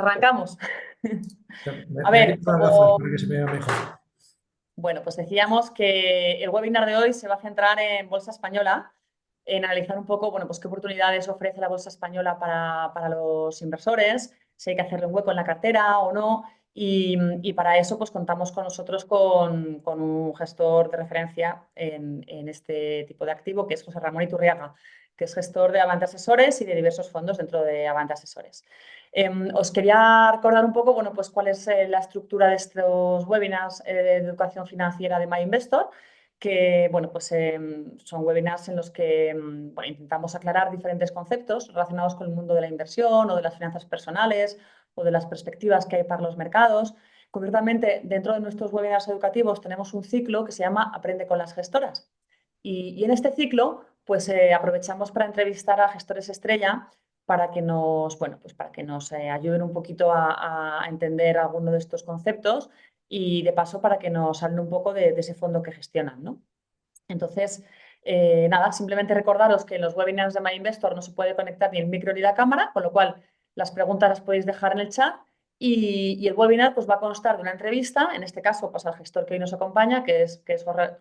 Arrancamos. A Me ver, quito las gafas como, para que se vea mejor. bueno, pues decíamos que el webinar de hoy se va a centrar en Bolsa Española, en analizar un poco, bueno, pues qué oportunidades ofrece la Bolsa Española para los inversores, si hay que hacerle un hueco en la cartera o no. Y para eso, pues contamos con nosotros con un gestor de referencia en este tipo de activo, que es José Ramón Iturriaga, que es gestor de Avante Asesores y de diversos fondos dentro de Avante Asesores. Os quería recordar un poco, bueno, pues cuál es la estructura de estos webinars de educación financiera de MyInvestor, que, bueno, pues son webinars en los que bueno, intentamos aclarar diferentes conceptos relacionados con el mundo de la inversión o de las finanzas personales o de las perspectivas que hay para los mercados. Concretamente, dentro de nuestros webinars educativos tenemos un ciclo que se llama Aprende con las gestoras. Y en este ciclo, pues aprovechamos para entrevistar a gestores estrella para que nos, bueno, pues para que nos ayuden un poquito a entender alguno de estos conceptos y de paso para que nos hablen un poco de ese fondo que gestionan, ¿no? Entonces, nada, simplemente recordaros que en los webinars de MyInvestor no se puede conectar ni el micro ni la cámara, con lo cual las preguntas las podéis dejar en el chat y el webinar pues, va a constar de una entrevista, en este caso pues, al gestor que hoy nos acompaña, que es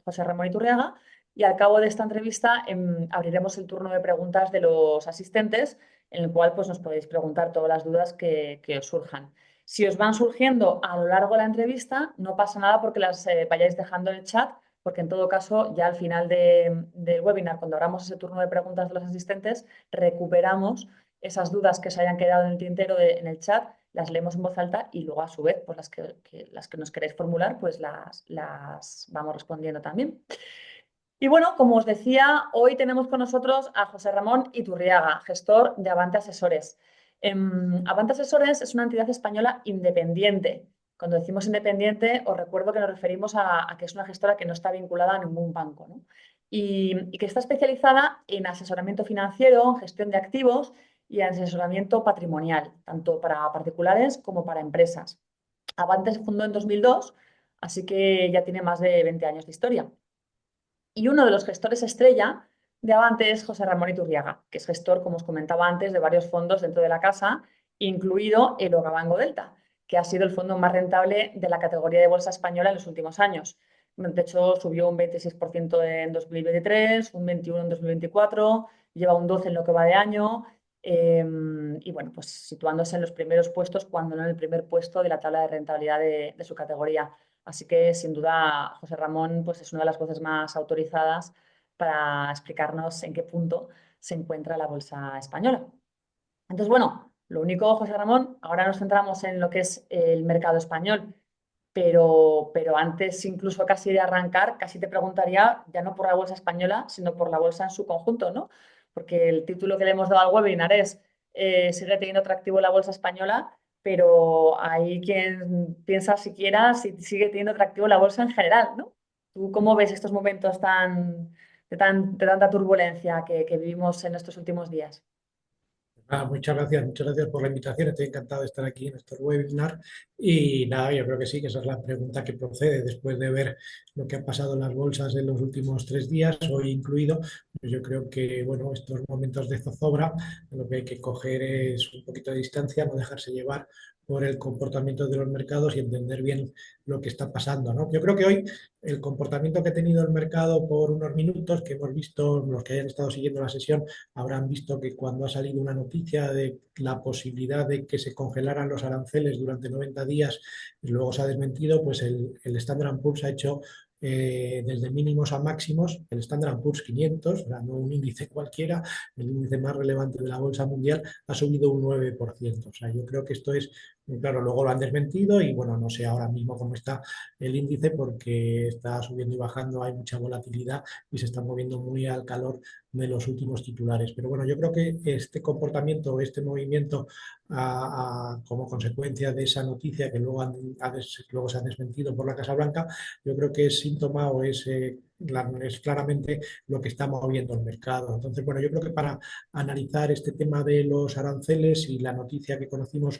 José Ramón Iturriaga, y al cabo de esta entrevista abriremos el turno de preguntas de los asistentes, en el cual pues, nos podéis preguntar todas las dudas que os surjan. Si os van surgiendo a lo largo de la entrevista, no pasa nada porque las vayáis dejando en el chat porque en todo caso, ya al final del webinar, cuando abramos ese turno de preguntas de los asistentes, recuperamos esas dudas que se hayan quedado en el tintero en el chat, las leemos en voz alta y luego a su vez, pues las que nos queréis formular, pues las vamos respondiendo también. Y bueno, como os decía, hoy tenemos con nosotros a José Ramón Iturriaga, gestor de Avante Asesores. Avante Asesores es una entidad española independiente. Cuando decimos independiente, os recuerdo que nos referimos a que es una gestora que no está vinculada a ningún banco, ¿no? Y que está especializada en asesoramiento financiero, en gestión de activos y en asesoramiento patrimonial, tanto para particulares como para empresas. Avante se fundó en 2002, así que ya tiene más de 20 años de historia. Y uno de los gestores estrella de Avante es José Ramón Iturriaga, que es gestor, como os comentaba antes, de varios fondos dentro de la casa, incluido el Ogabango Delta, que ha sido el fondo más rentable de la categoría de bolsa española en los últimos años. De hecho, subió un 26% en 2023, un 21% en 2024, lleva un 12% en lo que va de año. Y bueno, pues situándose en los primeros puestos, cuando no en el primer puesto de la tabla de rentabilidad de su categoría. Así que sin duda José Ramón pues, es una de las voces más autorizadas para explicarnos en qué punto se encuentra la bolsa española. Entonces, bueno, lo único, José Ramón, ahora nos centramos en lo que es el mercado español, pero antes incluso casi de arrancar, casi te preguntaría ya no por la bolsa española, sino por la bolsa en su conjunto, ¿no? Porque el título que le hemos dado al webinar es ¿sigue teniendo atractivo la bolsa española? Pero hay quien piensa siquiera si sigue teniendo atractivo la bolsa en general, ¿no? ¿Tú cómo ves estos momentos de tanta turbulencia que vivimos en estos últimos días? Muchas gracias por la invitación. Estoy encantado de estar aquí en este webinar. Y nada, yo creo que sí, que esa es la pregunta que procede después de ver lo que ha pasado en las bolsas en los últimos 3 días, hoy incluido. Pues yo creo que, bueno, estos momentos de zozobra, lo que hay que coger es un poquito de distancia, no dejarse llevar por el comportamiento de los mercados y entender bien lo que está pasando, ¿no? Yo creo que hoy el comportamiento que ha tenido el mercado por unos minutos, que hemos visto, los que hayan estado siguiendo la sesión, habrán visto que cuando ha salido una noticia de la posibilidad de que se congelaran los aranceles durante 90 días y luego se ha desmentido, pues el Standard Poor's ha hecho desde mínimos a máximos, el Standard Poor's 500, o sea, no un índice cualquiera, el índice más relevante de la bolsa mundial, ha subido un 9%. O sea, yo creo que esto es, claro, luego lo han desmentido y bueno, no sé ahora mismo cómo está el índice porque está subiendo y bajando, hay mucha volatilidad y se está moviendo muy al calor de los últimos titulares. Pero bueno, yo creo que este comportamiento, este movimiento como consecuencia de esa noticia que luego se ha desmentido por la Casa Blanca, yo creo que es síntoma o es claramente lo que está moviendo el mercado. Entonces, bueno, yo creo que para analizar este tema de los aranceles y la noticia que conocimos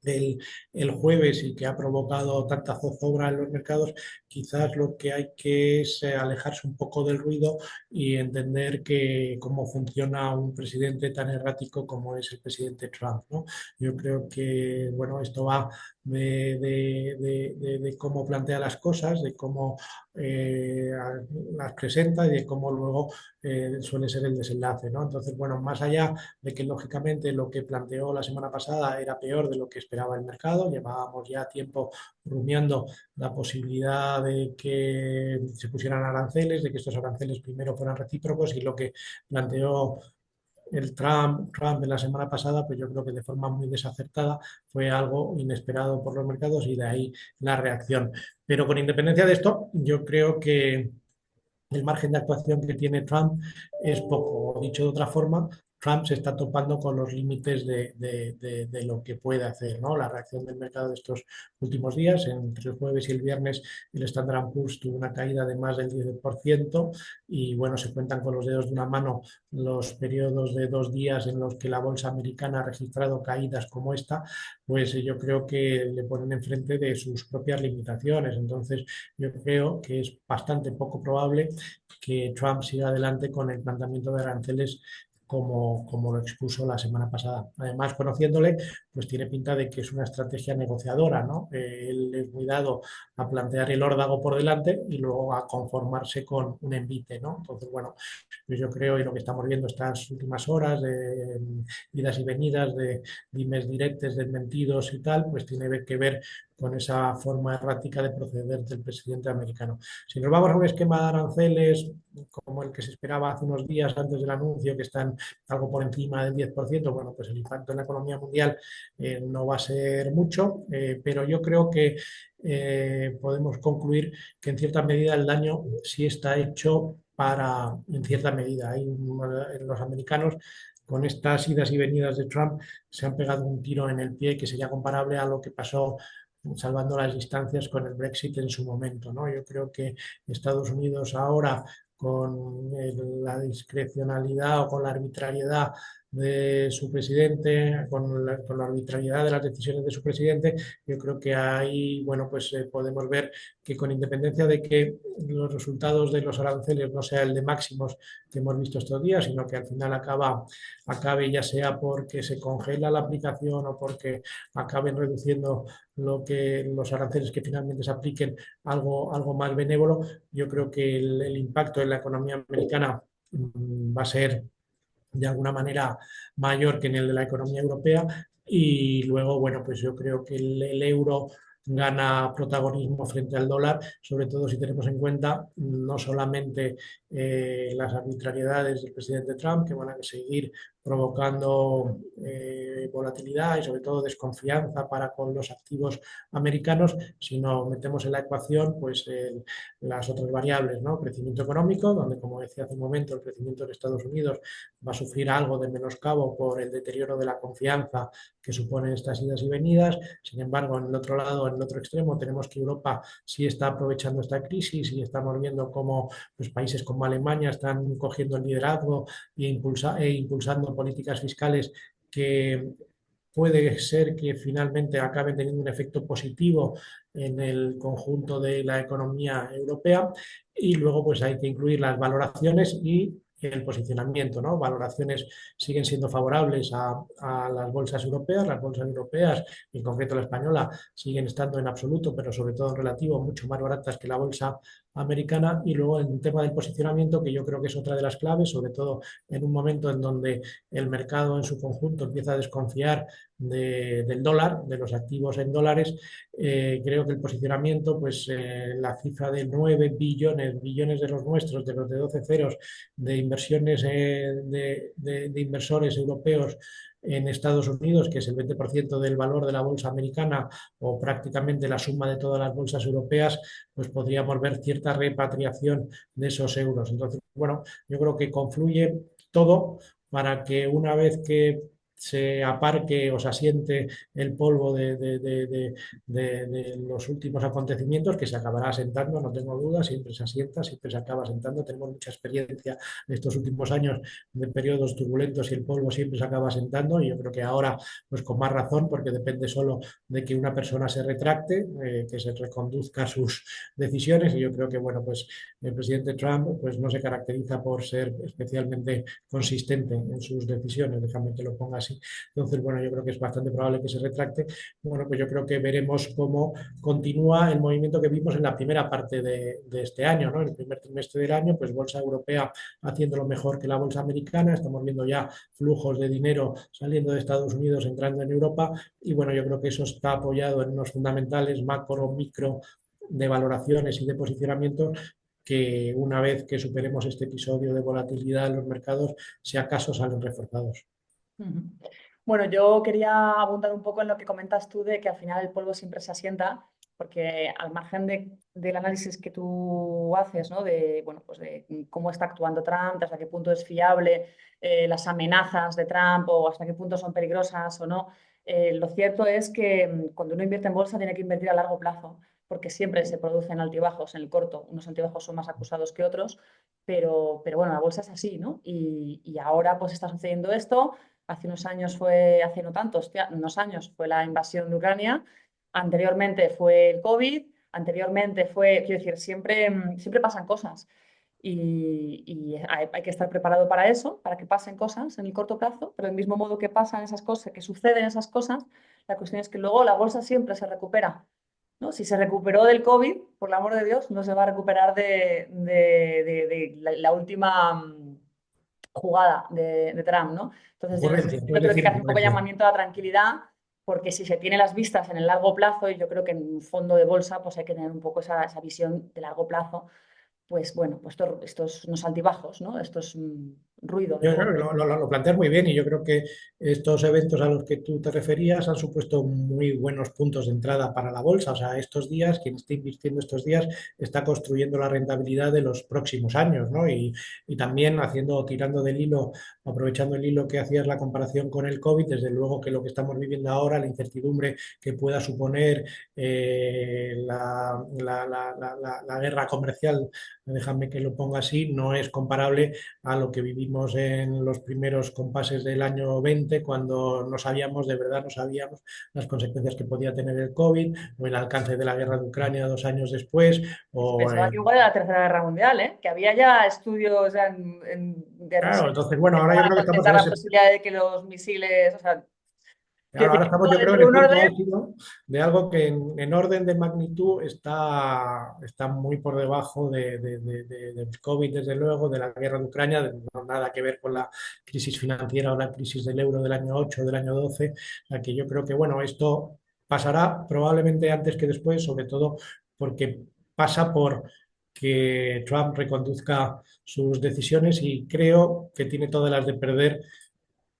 el jueves y que ha provocado tanta zozobra en los mercados, quizás lo que hay que es alejarse un poco del ruido y entender que cómo funciona un presidente tan errático como es el presidente Trump, ¿no? Yo creo que, bueno, esto va de cómo plantea las cosas, de cómo eh, las presenta y de cómo luego suele ser el desenlace, ¿no? Entonces, bueno, más allá de que lógicamente lo que planteó la semana pasada era peor de lo que esperaba el mercado, llevábamos ya tiempo rumiando la posibilidad de que se pusieran aranceles, de que estos aranceles primero fueran recíprocos y lo que planteó Trump de la semana pasada, pues yo creo que de forma muy desacertada fue algo inesperado por los mercados y de ahí la reacción. Pero con independencia de esto, yo creo que el margen de actuación que tiene Trump es poco. Dicho de otra forma, Trump se está topando con los límites de lo que puede hacer, ¿no? La reacción del mercado de estos últimos días, entre el jueves y el viernes, el Standard Poor's tuvo una caída de más del 10% y bueno, se cuentan con los dedos de una mano los periodos de 2 días en los que la bolsa americana ha registrado caídas como esta, pues yo creo que le ponen enfrente de sus propias limitaciones. Entonces, yo creo que es bastante poco probable que Trump siga adelante con el planteamiento de aranceles como lo expuso la semana pasada. Además, conociéndole, pues tiene pinta de que es una estrategia negociadora, ¿no? Él es muy dado a plantear el órdago por delante y luego a conformarse con un envite, ¿no? Entonces, bueno, pues yo creo, y lo que estamos viendo estas últimas horas de idas y venidas, de dimes directes, desmentidos y tal, pues tiene que ver con esa forma errática de proceder del presidente americano. Si nos vamos a un esquema de aranceles como el que se esperaba hace unos días antes del anuncio, que están algo por encima del 10%, bueno, pues el impacto en la economía mundial no va a ser mucho, pero yo creo que podemos concluir que en cierta medida el daño sí está hecho para, en cierta medida, los americanos con estas idas y venidas de Trump se han pegado un tiro en el pie que sería comparable a lo que pasó salvando las distancias con el Brexit en su momento, ¿no? Yo creo que Estados Unidos ahora con la discrecionalidad o con la arbitrariedad de su presidente, con la arbitrariedad de las decisiones de su presidente, yo creo que ahí, bueno, pues podemos ver que con independencia de que los resultados de los aranceles no sea el de máximos que hemos visto estos días, sino que al final acabe ya sea porque se congela la aplicación o porque acaben reduciendo los aranceles que finalmente se apliquen algo más benévolo, yo creo que el impacto en la economía americana va a ser de alguna manera mayor que en el de la economía europea y luego, bueno, pues yo creo que el euro gana protagonismo frente al dólar, sobre todo si tenemos en cuenta no solamente las arbitrariedades del presidente Trump, que van a seguir provocando volatilidad y sobre todo desconfianza para con los activos americanos, sino metemos en la ecuación pues las otras variables, ¿no? Crecimiento económico, donde como decía hace un momento, el crecimiento en Estados Unidos va a sufrir algo de menoscabo por el deterioro de la confianza que suponen estas idas y venidas. Sin embargo, en el otro lado, en el otro extremo, tenemos que Europa sí está aprovechando esta crisis y estamos viendo cómo pues, países como Alemania están cogiendo el liderazgo e impulsando políticas fiscales que puede ser que finalmente acaben teniendo un efecto positivo en el conjunto de la economía europea y luego pues hay que incluir las valoraciones y el posicionamiento, ¿no? Valoraciones siguen siendo favorables a las bolsas europeas, en concreto la española, siguen estando en absoluto, pero sobre todo en relativo, mucho más baratas que la bolsa americana y luego el tema del posicionamiento, que yo creo que es otra de las claves, sobre todo en un momento en donde el mercado en su conjunto empieza a desconfiar del dólar, de los activos en dólares, creo que el posicionamiento, pues la cifra de 9 billones, billones de los nuestros, de los de 12 ceros, de inversiones de inversores europeos en Estados Unidos, que es el 20% del valor de la bolsa americana o prácticamente la suma de todas las bolsas europeas, pues podríamos ver cierta repatriación de esos euros. Entonces, bueno, yo creo que confluye todo para que una vez que se aparque o se asiente el polvo de los últimos acontecimientos, que se acabará asentando, no tengo duda, siempre se asienta, siempre se acaba asentando. Tenemos mucha experiencia en estos últimos años de periodos turbulentos y el polvo siempre se acaba asentando, y yo creo que ahora, pues con más razón, porque depende solo de que una persona se retracte, que se reconduzca sus decisiones, y yo creo que, bueno, pues el presidente Trump pues no se caracteriza por ser especialmente consistente en sus decisiones, déjame que lo ponga así. Entonces, bueno, yo creo que es bastante probable que se retracte. Bueno, pues yo creo que veremos cómo continúa el movimiento que vimos en la primera parte de este año, ¿no? En el primer trimestre del año, pues bolsa europea haciéndolo mejor que la bolsa americana. Estamos viendo ya flujos de dinero saliendo de Estados Unidos, entrando en Europa, y bueno, yo creo que eso está apoyado en unos fundamentales macro, micro, de valoraciones y de posicionamiento, que una vez que superemos este episodio de volatilidad en los mercados, si acaso salen reforzados. Ujú. Bueno, yo quería abundar un poco en lo que comentas tú de que al final el polvo siempre se asienta, porque al margen del análisis que tú haces, ¿no? De, bueno, pues de cómo está actuando Trump, hasta qué punto es fiable, las amenazas de Trump o hasta qué punto son peligrosas o no, lo cierto es que cuando uno invierte en bolsa tiene que invertir a largo plazo, porque siempre se producen altibajos en el corto. Unos altibajos son más acusados que otros, pero bueno, la bolsa es así, ¿no? Y ahora pues está sucediendo esto. Hace unos años fue, hace no tanto, hostia, unos años fue la invasión de Ucrania, anteriormente fue el COVID, anteriormente fue, quiero decir, siempre, siempre pasan cosas y hay que estar preparado para eso, para que pasen cosas en el corto plazo, pero del mismo modo que pasan esas cosas, que suceden esas cosas, la cuestión es que luego la bolsa siempre se recupera, ¿no? Si se recuperó del COVID, por el amor de Dios, no se va a recuperar de la última jugada de Trump, ¿no? Entonces Ocurrencia, yo puedes creo que hay decir que hacer un poco de ocurrencia. llamamiento a la tranquilidad, porque si se tiene las vistas en el largo plazo, y yo creo que en un fondo de bolsa pues hay que tener un poco esa visión de largo plazo, pues bueno, pues estos unos altibajos, ¿no? Estos ruido de Yo creo fondo. que lo planteas muy bien, y yo creo que estos eventos a los que tú te referías han supuesto muy buenos puntos de entrada para la bolsa. O sea, estos días, quien esté invirtiendo estos días está construyendo la rentabilidad de los próximos años, ¿no? Y también haciendo, tirando del hilo, aprovechando el hilo que hacías la comparación con el COVID, desde luego que lo que estamos viviendo ahora, la incertidumbre que pueda suponer la guerra comercial, déjame que lo ponga así, no es comparable a lo que vivimos en los primeros compases del año 20, cuando no sabíamos, de verdad no sabíamos las consecuencias que podía tener el COVID, o el alcance de la guerra de Ucrania 2 años después, Y se o pensaba que igual era la Tercera Guerra Mundial, ¿eh? Que había ya estudios ya de claro, reseñas entonces, bueno, ahora yo para creo que estamos contemplar en la ese. posibilidad de que los misiles, o sea, Claro, quiero ahora decir, estamos, yo creo, en dentro de el un punto orden. álgido de algo que en orden de magnitud está muy por debajo del COVID, desde luego, de la guerra de Ucrania, no nada que ver con la crisis financiera o la crisis del euro del año 8, del año 12. O sea, que yo creo que, bueno, esto pasará probablemente antes que después, sobre todo porque pasa por que Trump reconduzca sus decisiones, y creo que tiene todas las de perder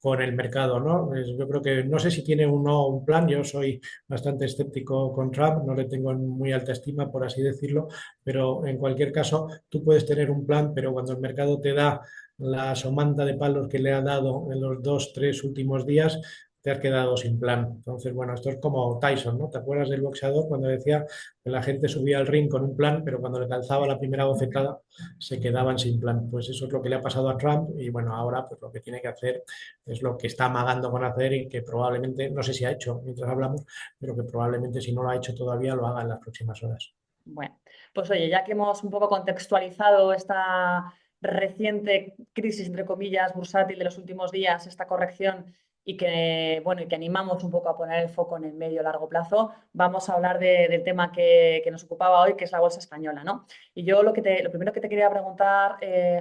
con el mercado, ¿no? Yo creo que no sé si tiene uno un plan. Yo soy bastante escéptico con Trump, no le tengo en muy alta estima, por así decirlo, pero en cualquier caso tú puedes tener un plan, pero cuando el mercado te da la somanta de palos que le ha dado en los 2, 3 últimos días, te has quedado sin plan. Entonces, bueno, esto es como Tyson, ¿no? ¿Te acuerdas del boxeador cuando decía que la gente subía al ring con un plan, pero cuando le calzaba la primera bofetada se quedaban sin plan? Pues eso es lo que le ha pasado a Trump, y bueno, ahora pues lo que tiene que hacer es lo que está amagando con hacer, y que probablemente, no sé si ha hecho mientras hablamos, pero que probablemente, si no lo ha hecho todavía, lo haga en las próximas horas. Bueno, pues oye, ya que hemos un poco contextualizado esta reciente crisis, entre comillas, bursátil de los últimos días, esta corrección y que, bueno, y que animamos un poco a poner el foco en el medio largo plazo, vamos a hablar del tema que nos ocupaba hoy, que es la bolsa española, ¿no? Y yo lo primero que te quería preguntar,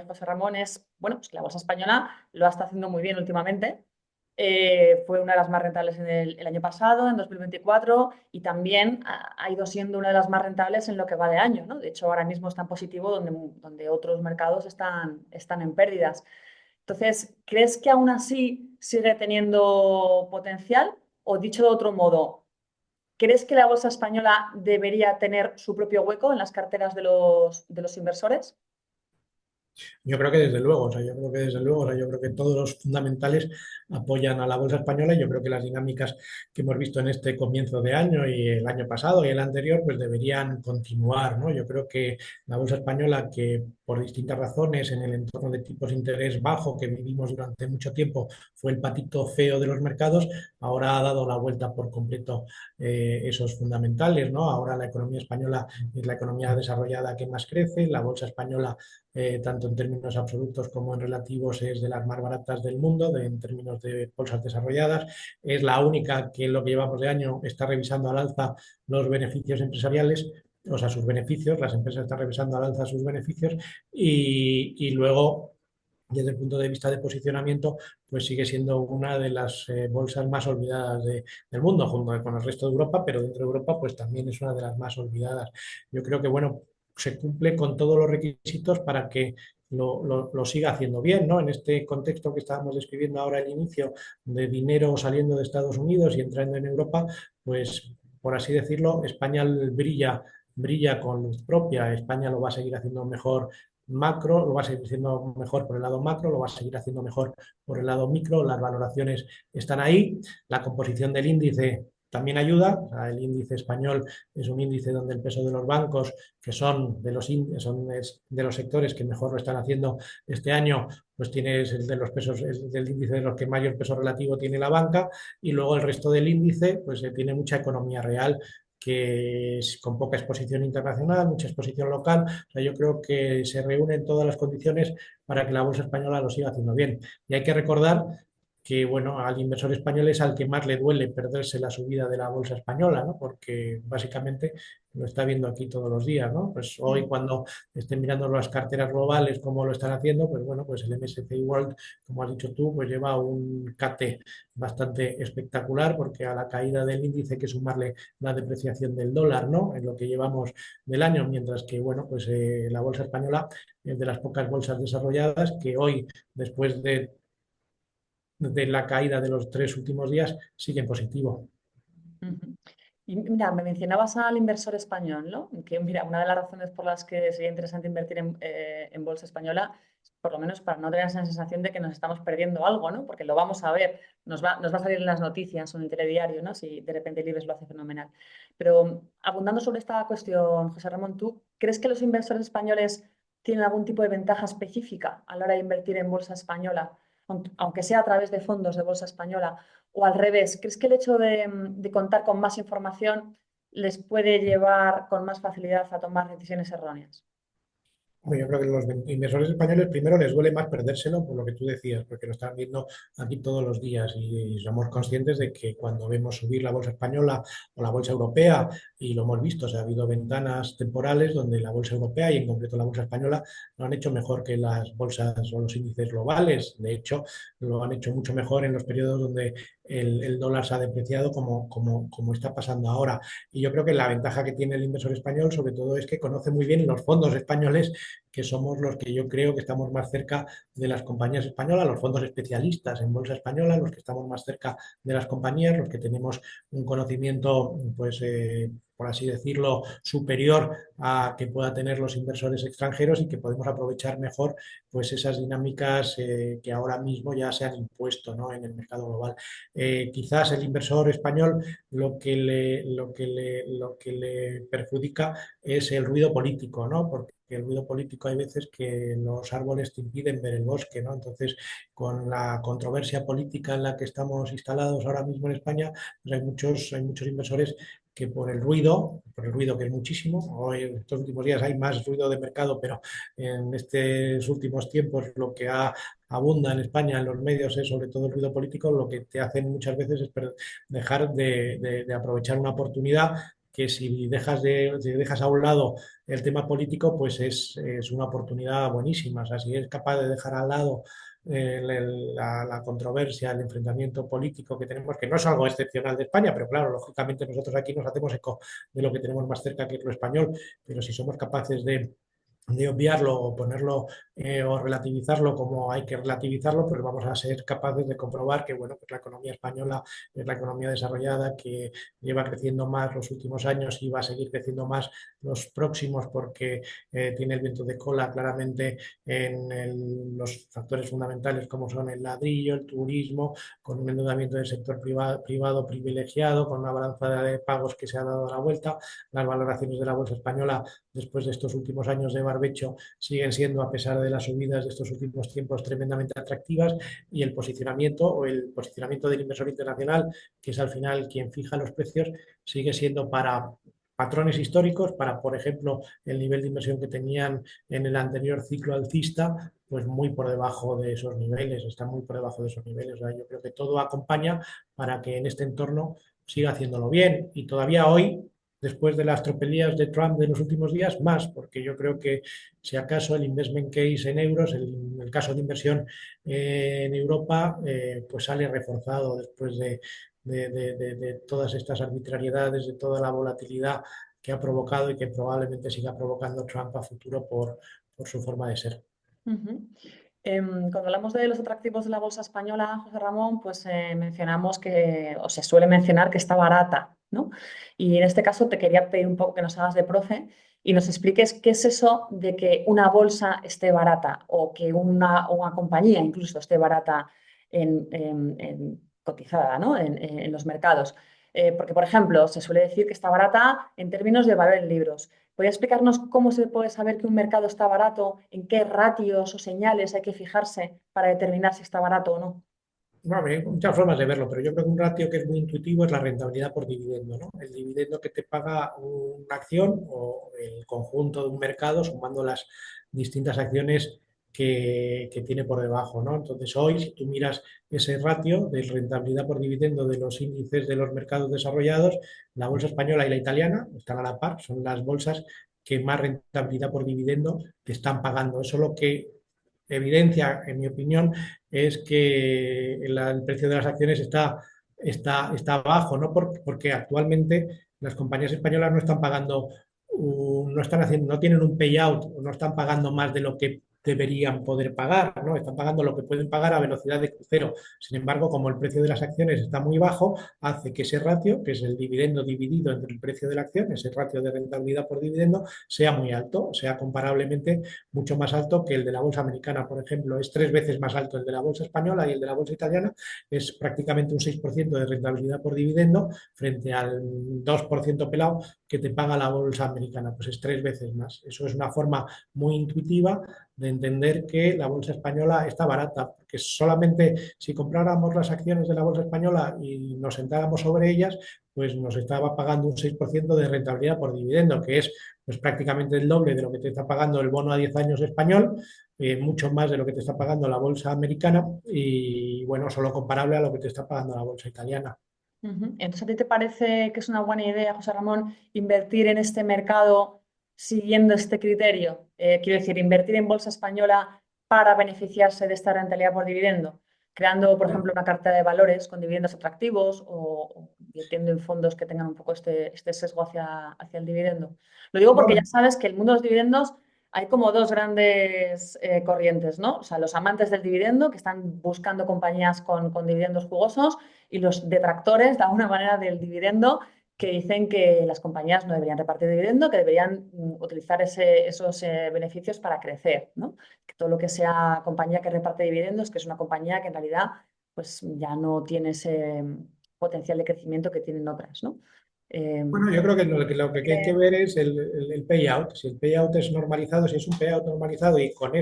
José Ramón, es, bueno, pues que la bolsa española lo está haciendo muy bien últimamente. Fue una de las más rentables en el año pasado, en 2024, y también ha ido siendo una de las más rentables en lo que va de año, ¿no? De hecho, ahora mismo está en positivo donde otros mercados están en pérdidas. Entonces, ¿crees que aún así sigue teniendo potencial? O dicho de otro modo, ¿crees que la bolsa española debería tener su propio hueco en las carteras de los inversores? Yo creo que desde luego, o sea, yo creo que desde luego, o sea, yo creo que todos los fundamentales apoyan a la bolsa española y yo creo que las dinámicas que hemos visto en este comienzo de año y el año pasado y el anterior, pues deberían continuar, ¿no? Yo creo que la bolsa española, que por distintas razones en el entorno de tipos de interés bajo que vivimos durante mucho tiempo fue el patito feo de los mercados, ahora ha dado la vuelta por completo esos fundamentales, ¿no? Ahora la economía española es la economía desarrollada que más crece, la bolsa española tanto en términos absolutos como en relativos, es de las más baratas del mundo, en términos de bolsas desarrolladas. Es la única que en lo que llevamos de año está revisando al alza los beneficios empresariales, o sea, sus beneficios, las empresas están revisando al alza sus beneficios y luego desde el punto de vista de posicionamiento, pues sigue siendo una de las bolsas más olvidadas del mundo, junto con el resto de Europa, pero dentro de Europa, pues también es una de las más olvidadas. Yo creo que, bueno, se cumple con todos los requisitos para que lo siga haciendo bien, ¿no? En este contexto que estábamos describiendo ahora al inicio, de dinero saliendo de Estados Unidos y entrando en Europa, pues, por así decirlo, España brilla con luz propia. España lo va a seguir haciendo mejor macro, lo va a seguir haciendo mejor por el lado macro, lo va a seguir haciendo mejor por el lado micro, las valoraciones están ahí, la composición del índice también ayuda. O sea, el índice español es un índice donde el peso de los bancos, que son de los sectores que mejor lo están haciendo este año, pues tienes el de los pesos, el del índice de los que mayor peso relativo tiene la banca, y luego el resto del índice, pues tiene mucha economía real, que es con poca exposición internacional, mucha exposición local. O sea, yo creo que se reúnen todas las condiciones para que la bolsa española lo siga haciendo bien. Y hay que recordar que, bueno, al inversor español es al que más le duele perderse la subida de la bolsa española, ¿no? Porque básicamente lo está viendo aquí todos los días, ¿no? Pues hoy, cuando estén mirando las carteras globales, cómo lo están haciendo, pues bueno, pues el MSCI World, como has dicho tú, pues lleva un CATE bastante espectacular, porque a la caída del índice hay que sumarle la depreciación del dólar, ¿no? En lo que llevamos del año, mientras que, bueno, pues la bolsa española es de las pocas bolsas desarrolladas que hoy, después de la caída de los 3 últimos días, sigue en positivo. Ujú. Y mira, me mencionabas al inversor español, ¿no? Que mira, una de las razones por las que sería interesante invertir en bolsa española es por lo menos para no tener esa sensación de que nos estamos perdiendo algo, ¿no? Porque lo vamos a ver, nos va a salir en las noticias o en el telediario, ¿no? Si de repente el IBEX lo hace fenomenal. Pero abundando sobre esta cuestión, José Ramón, ¿tú crees que los inversores españoles tienen algún tipo de ventaja específica a la hora de invertir en bolsa española, aunque sea a través de fondos de bolsa española? O al revés, ¿crees que el hecho de contar con más información les puede llevar con más facilidad a tomar decisiones erróneas? Bueno, yo creo que los inversores españoles primero les duele más perdérselo por lo que tú decías, porque lo están viendo aquí todos los días y somos conscientes de que cuando vemos subir la bolsa española o la bolsa europea, y lo hemos visto, o sea, ha habido ventanas temporales donde la bolsa europea y en concreto la bolsa española lo han hecho mejor que las bolsas o los índices globales. De hecho, lo han hecho mucho mejor en los periodos donde el dólar se ha depreciado como está pasando ahora. Y yo creo que la ventaja que tiene el inversor español sobre todo es que conoce muy bien los fondos españoles, que somos los que yo creo que estamos más cerca de las compañías españolas, los fondos especialistas en bolsa española, los que estamos más cerca de las compañías, los que tenemos un conocimiento, pues, por así decirlo, superior a que pueda tener los inversores extranjeros, y que podemos aprovechar mejor, pues, esas dinámicas que ahora mismo ya se han impuesto, ¿no?, en el mercado global. Quizás el inversor español lo que le perjudica es el ruido político, ¿no? Porque el ruido político hay veces que los árboles te impiden ver el bosque, ¿no? Entonces, con la controversia política en la que estamos instalados ahora mismo en España, pues hay muchos inversores que por el ruido que es muchísimo, hoy en estos últimos días hay más ruido de mercado, pero en estos últimos tiempos lo que abunda en España en los medios es sobre todo el ruido político. Lo que te hacen muchas veces es dejar de aprovechar una oportunidad que, si dejas a un lado el tema político, pues es una oportunidad buenísima. O sea, si es capaz de dejar al lado la controversia, el enfrentamiento político que tenemos, que no es algo excepcional de España, pero claro, lógicamente nosotros aquí nos hacemos eco de lo que tenemos más cerca, que es lo español, pero si somos capaces de de obviarlo o ponerlo o relativizarlo como hay que relativizarlo, pues vamos a ser capaces de comprobar que bueno, pues la economía española es la economía desarrollada que lleva creciendo más los últimos años y va a seguir creciendo más los próximos porque tiene el viento de cola claramente en los factores fundamentales como son el ladrillo, el turismo, con un endeudamiento del sector privado privilegiado, con una balanza de pagos que se ha dado a la vuelta, las valoraciones de la bolsa española después de estos últimos años de barbecho siguen siendo, a pesar de las subidas de estos últimos tiempos, tremendamente atractivas y el posicionamiento del inversor internacional, que es al final quien fija los precios, sigue siendo para patrones históricos, para, por ejemplo, el nivel de inversión que tenían en el anterior ciclo alcista, pues muy por debajo de esos niveles, está muy por debajo de esos niveles. O sea, yo creo que todo acompaña para que en este entorno siga haciéndolo bien y todavía hoy después de las tropelías de Trump de los últimos días, más, porque yo creo que si acaso el investment case en euros, el caso de inversión en Europa, pues sale reforzado después de todas estas arbitrariedades, de toda la volatilidad que ha provocado y que probablemente siga provocando Trump a futuro por su forma de ser. Ujú. Cuando hablamos de los atractivos de la bolsa española, José Ramón, pues mencionamos que, o se suele mencionar que está barata, ¿no? Y en este caso te quería pedir un poco que nos hagas de profe y nos expliques qué es eso de que una bolsa esté barata o que una compañía incluso esté barata cotizada, ¿no? En los mercados. Porque, por ejemplo, se suele decir que está barata en términos de valor en libros. ¿Podría explicarnos cómo se puede saber que un mercado está barato? ¿En qué ratios o señales hay que fijarse para determinar si está barato o no? Bueno, hay muchas formas de verlo, pero yo creo que un ratio que es muy intuitivo es la rentabilidad por dividendo, ¿no? El dividendo que te paga una acción o el conjunto de un mercado sumando las distintas acciones que tiene por debajo, ¿no? Entonces, hoy, si tú miras ese ratio de rentabilidad por dividendo de los índices de los mercados desarrollados, la bolsa española y la italiana están a la par, son las bolsas que más rentabilidad por dividendo te están pagando. Eso lo que evidencia, en mi opinión, es que el precio de las acciones está bajo, ¿no? Porque actualmente las compañías españolas no están pagando, no están haciendo, no tienen un payout, no están pagando más de lo que deberían poder pagar, ¿no? Están pagando lo que pueden pagar a velocidad de crucero. Sin embargo, como el precio de las acciones está muy bajo, hace que ese ratio, que es el dividendo dividido entre el precio de la acción, ese ratio de rentabilidad por dividendo, sea muy alto, sea comparablemente mucho más alto que el de la bolsa americana, por ejemplo. Es 3 veces más alto el de la bolsa española y el de la bolsa italiana es prácticamente un 6% de rentabilidad por dividendo frente al 2% pelado que te paga la bolsa americana. Pues es 3 veces más. Eso es una forma muy intuitiva de entender que la bolsa española está barata, porque solamente si compráramos las acciones de la bolsa española y nos sentáramos sobre ellas, pues nos estaba pagando un 6% de rentabilidad por dividendo, que es pues prácticamente el doble de lo que te está pagando el bono a 10 años español, mucho más de lo que te está pagando la bolsa americana y bueno, solo comparable a lo que te está pagando la bolsa italiana. Ujú. Entonces, ¿a ti te parece que es una buena idea, José Ramón, invertir en este mercado siguiendo este criterio? Quiero decir, invertir en bolsa española para beneficiarse de esta rentabilidad por dividendo, creando, por ejemplo, una cartera de valores con dividendos atractivos o invirtiendo en fondos que tengan un poco este sesgo hacia el dividendo. Lo digo porque ya Bueno, sabes que el mundo de los dividendos hay como dos grandes corrientes, ¿no? O sea, los amantes del dividendo que están buscando compañías con dividendos jugosos y los detractores, de alguna manera, del dividendo, que dicen que las compañías no deberían repartir dividendo, que deberían utilizar esos beneficios para crecer, ¿no? Que todo lo que sea compañía que reparte dividendos, que es una compañía que en realidad pues, ya no tiene ese potencial de crecimiento que tienen otras, ¿no? Eh, bueno, yo creo que lo que hay que ver es el payout. Si el payout es normalizado, si es un payout normalizado y con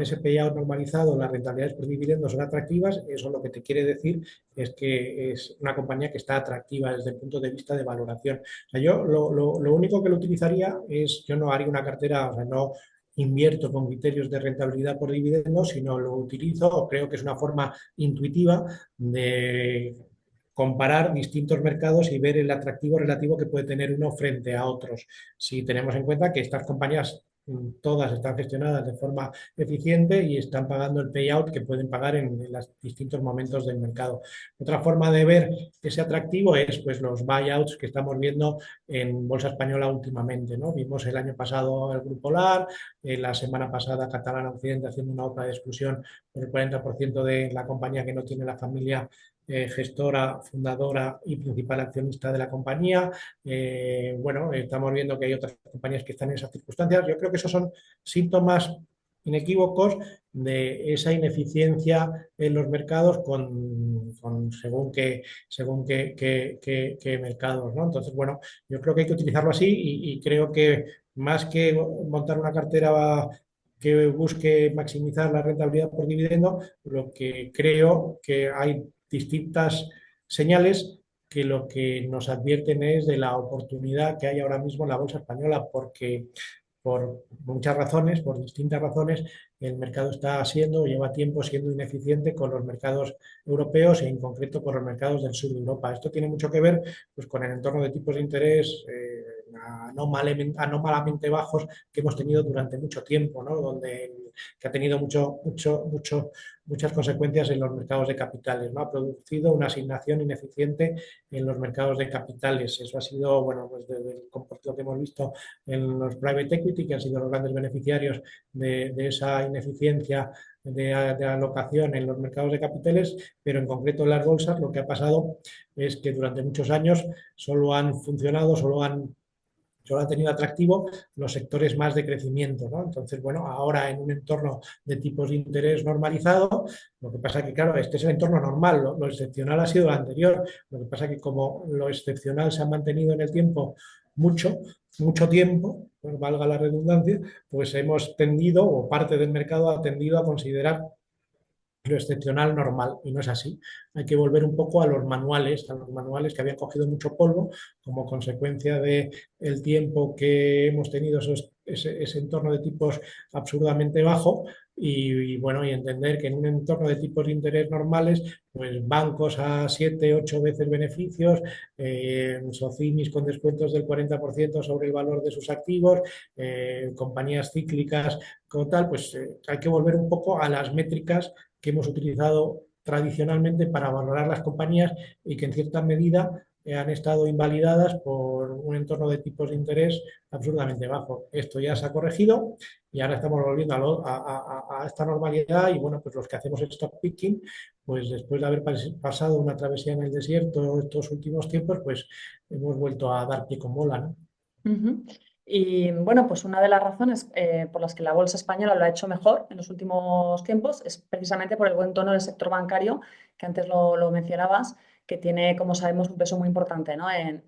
ese payout normalizado las rentabilidades por dividendos son atractivas, eso lo que te quiere decir es que es una compañía que está atractiva desde el punto de vista de valoración. O sea, yo lo único que lo utilizaría es, yo no haría una cartera, o sea, no invierto con criterios de rentabilidad por dividendos, sino lo utilizo, o creo que es una forma intuitiva de comparar distintos mercados y ver el atractivo relativo que puede tener uno frente a otros. Si tenemos en cuenta que estas compañías todas están gestionadas de forma eficiente y están pagando el payout que pueden pagar en los distintos momentos del mercado. Otra forma de ver ese atractivo es pues, los buyouts que estamos viendo en Bolsa Española últimamente, ¿no? Vimos el año pasado el Grupo LAR, la semana pasada Catalana Occidente haciendo una OPA de exclusión por el 40% de la compañía que no tiene la familia gestora, fundadora y principal accionista de la compañía. Bueno, estamos viendo que hay otras compañías que están en esas circunstancias. Yo creo que esos son síntomas inequívocos de esa ineficiencia en los mercados según qué mercados, ¿no? Entonces, bueno, yo creo que hay que utilizarlo así y creo que más que montar una cartera que busque maximizar la rentabilidad por dividendo, lo que creo que hay distintas señales que lo que nos advierten es de la oportunidad que hay ahora mismo en la bolsa española, porque por muchas razones, por distintas razones, el mercado está siendo, lleva tiempo siendo ineficiente con los mercados europeos e en concreto con los mercados del sur de Europa. Esto tiene mucho que ver pues, con el entorno de tipos de interés anómalamente bajos que hemos tenido durante mucho tiempo, ¿no? Que ha tenido muchas consecuencias en los mercados de capitales, ¿no? Ha producido una asignación ineficiente en los mercados de capitales. Eso ha sido, bueno, pues desde lo que hemos visto en los private equity, que han sido los grandes beneficiarios de esa ineficiencia de alocación en los mercados de capitales, pero en concreto en las bolsas lo que ha pasado es que durante muchos años solo han funcionado, solo han tenido atractivo los sectores más de crecimiento, ¿no? Entonces, bueno, ahora en un entorno de tipos de interés normalizado, lo que pasa es que, claro, este es el entorno normal, lo excepcional ha sido lo anterior, lo que pasa es que como lo excepcional se ha mantenido en el tiempo mucho, mucho tiempo, pues valga la redundancia, pues hemos tendido, o parte del mercado ha tendido a considerar lo excepcional normal, y no es así. Hay que volver un poco a los manuales que habían cogido mucho polvo como consecuencia de el tiempo que hemos tenido ese entorno de tipos absurdamente bajo bueno, y entender que en un entorno de tipos de interés normales, pues bancos a 7 8 veces beneficios, socimis con descuentos del 40% sobre el valor de sus activos, compañías cíclicas como tal, pues hay que volver un poco a las métricas que hemos utilizado tradicionalmente para valorar las compañías y que en cierta medida han estado invalidadas por un entorno de tipos de interés absurdamente bajo. Esto ya se ha corregido y ahora estamos volviendo a esta normalidad y bueno, pues los que hacemos stock picking, pues después de haber pasado una travesía en el desierto estos últimos tiempos, pues hemos vuelto a dar pie con bola, ¿no? Ujú. Y bueno, pues una de las razones por las que la bolsa española lo ha hecho mejor en los últimos tiempos es precisamente por el buen tono del sector bancario, que antes lo mencionabas, que tiene, como sabemos, un peso muy importante, ¿no? en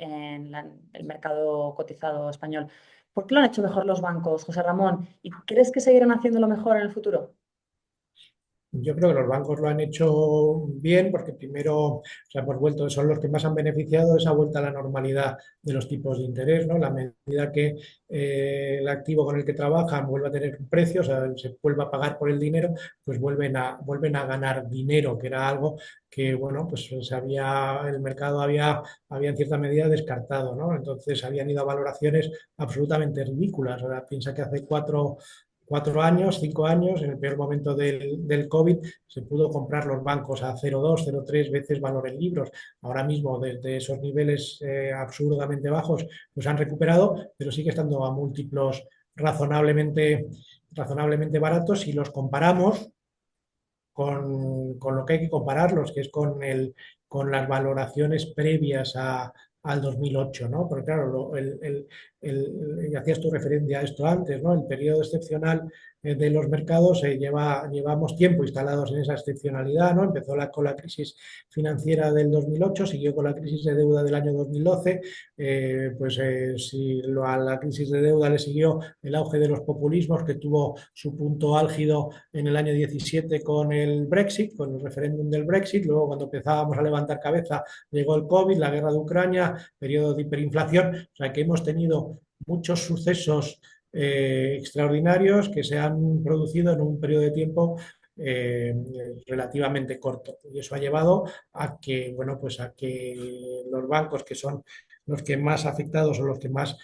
el mercado cotizado español. ¿Por qué lo han hecho mejor los bancos, José Ramón? ¿Y crees que seguirán haciéndolo mejor en el futuro? Yo creo que los bancos lo han hecho bien porque primero, o sea, hemos vuelto, son los que más han beneficiado de esa vuelta a la normalidad de los tipos de interés, ¿no? La medida que el activo con el que trabajan vuelve a tener un precio, o sea, se vuelve a pagar por el dinero, pues vuelven a ganar dinero, que era algo que, bueno, pues el mercado había en cierta medida descartado, ¿no? Entonces habían ido a valoraciones absolutamente ridículas. Ahora piensa que hace 4 años, 5 años, en el peor momento del COVID, se pudo comprar los bancos a 0,2, 0,3 veces valor en libros. Ahora mismo, desde esos niveles absurdamente bajos, pues han recuperado, pero sigue estando a múltiplos razonablemente baratos si los comparamos con lo que hay que compararlos, que es con las valoraciones previas al 2008, ¿no? Porque claro, y hacías tu referencia a esto antes, ¿no? El periodo excepcional de los mercados, llevamos tiempo instalados en esa excepcionalidad, ¿no? Empezó con la crisis financiera del 2008, siguió con la crisis de deuda del año 2012, si a la crisis de deuda le siguió el auge de los populismos que tuvo su punto álgido en el año 17 con el Brexit, con el referéndum del Brexit, luego cuando empezábamos a levantar cabeza llegó el COVID, la guerra de Ucrania, periodo de hiperinflación, o sea que hemos tenido muchos sucesos extraordinarios que se han producido en un periodo de tiempo relativamente corto. Y eso ha llevado a que, bueno, pues a que los bancos que son los que más afectados o los que más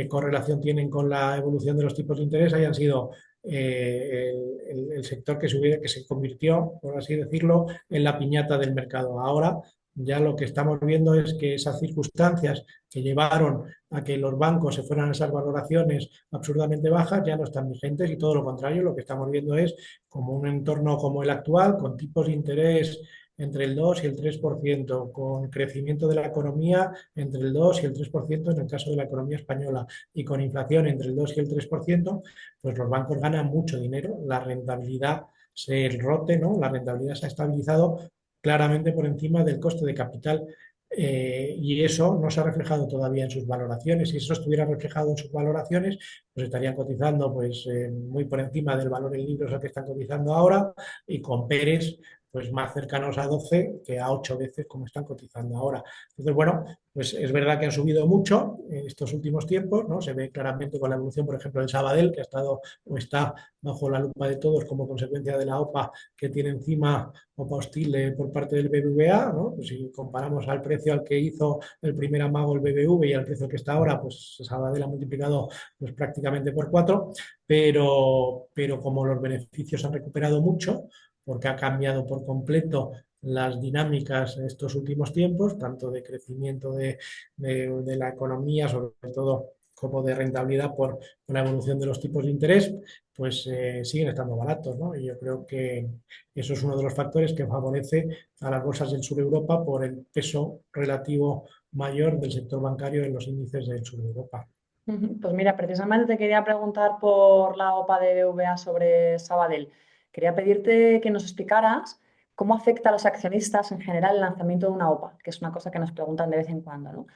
correlación tienen con la evolución de los tipos de interés hayan sido el sector que se convirtió, por así decirlo, en la piñata del mercado. Ahora ya lo que estamos viendo es que esas circunstancias que llevaron a que los bancos se fueran a esas valoraciones absurdamente bajas ya no están vigentes y todo lo contrario, lo que estamos viendo es como un entorno como el actual, con tipos de interés entre el 2 y el 3%, con crecimiento de la economía entre el 2 y el 3% en el caso de la economía española y con inflación entre el 2 y el 3%, pues los bancos ganan mucho dinero, la rentabilidad se rote, ¿no? La rentabilidad se ha estabilizado claramente por encima del coste de capital y eso no se ha reflejado todavía en sus valoraciones. Si eso estuviera reflejado en sus valoraciones, pues estarían cotizando pues, muy por encima del valor en libros al que están cotizando ahora y con Pérez pues más cercanos a 12 que a 8 veces como están cotizando ahora. Entonces, bueno, pues es verdad que han subido mucho en estos últimos tiempos, ¿no? Se ve claramente con la evolución, por ejemplo, del Sabadell, que ha estado o está bajo la lupa de todos como consecuencia de la OPA que tiene encima OPA hostil por parte del BBVA, ¿no? Pues si comparamos al precio al que hizo el primer amago el BBV y al precio que está ahora, pues Sabadell ha multiplicado pues, prácticamente por 4, pero como los beneficios han recuperado mucho, porque ha cambiado por completo las dinámicas en estos últimos tiempos, tanto de crecimiento de la economía, sobre todo como de rentabilidad por la evolución de los tipos de interés, pues siguen estando baratos, ¿no? Y yo creo que eso es uno de los factores que favorece a las bolsas del sur de Europa por el peso relativo mayor del sector bancario en los índices del sur de Europa. Ujú. Pues mira, precisamente te quería preguntar por la OPA de BVA sobre Sabadell. Quería pedirte que nos explicaras cómo afecta a los accionistas en general el lanzamiento de una OPA, que es una cosa que nos preguntan de vez en cuando, ¿no?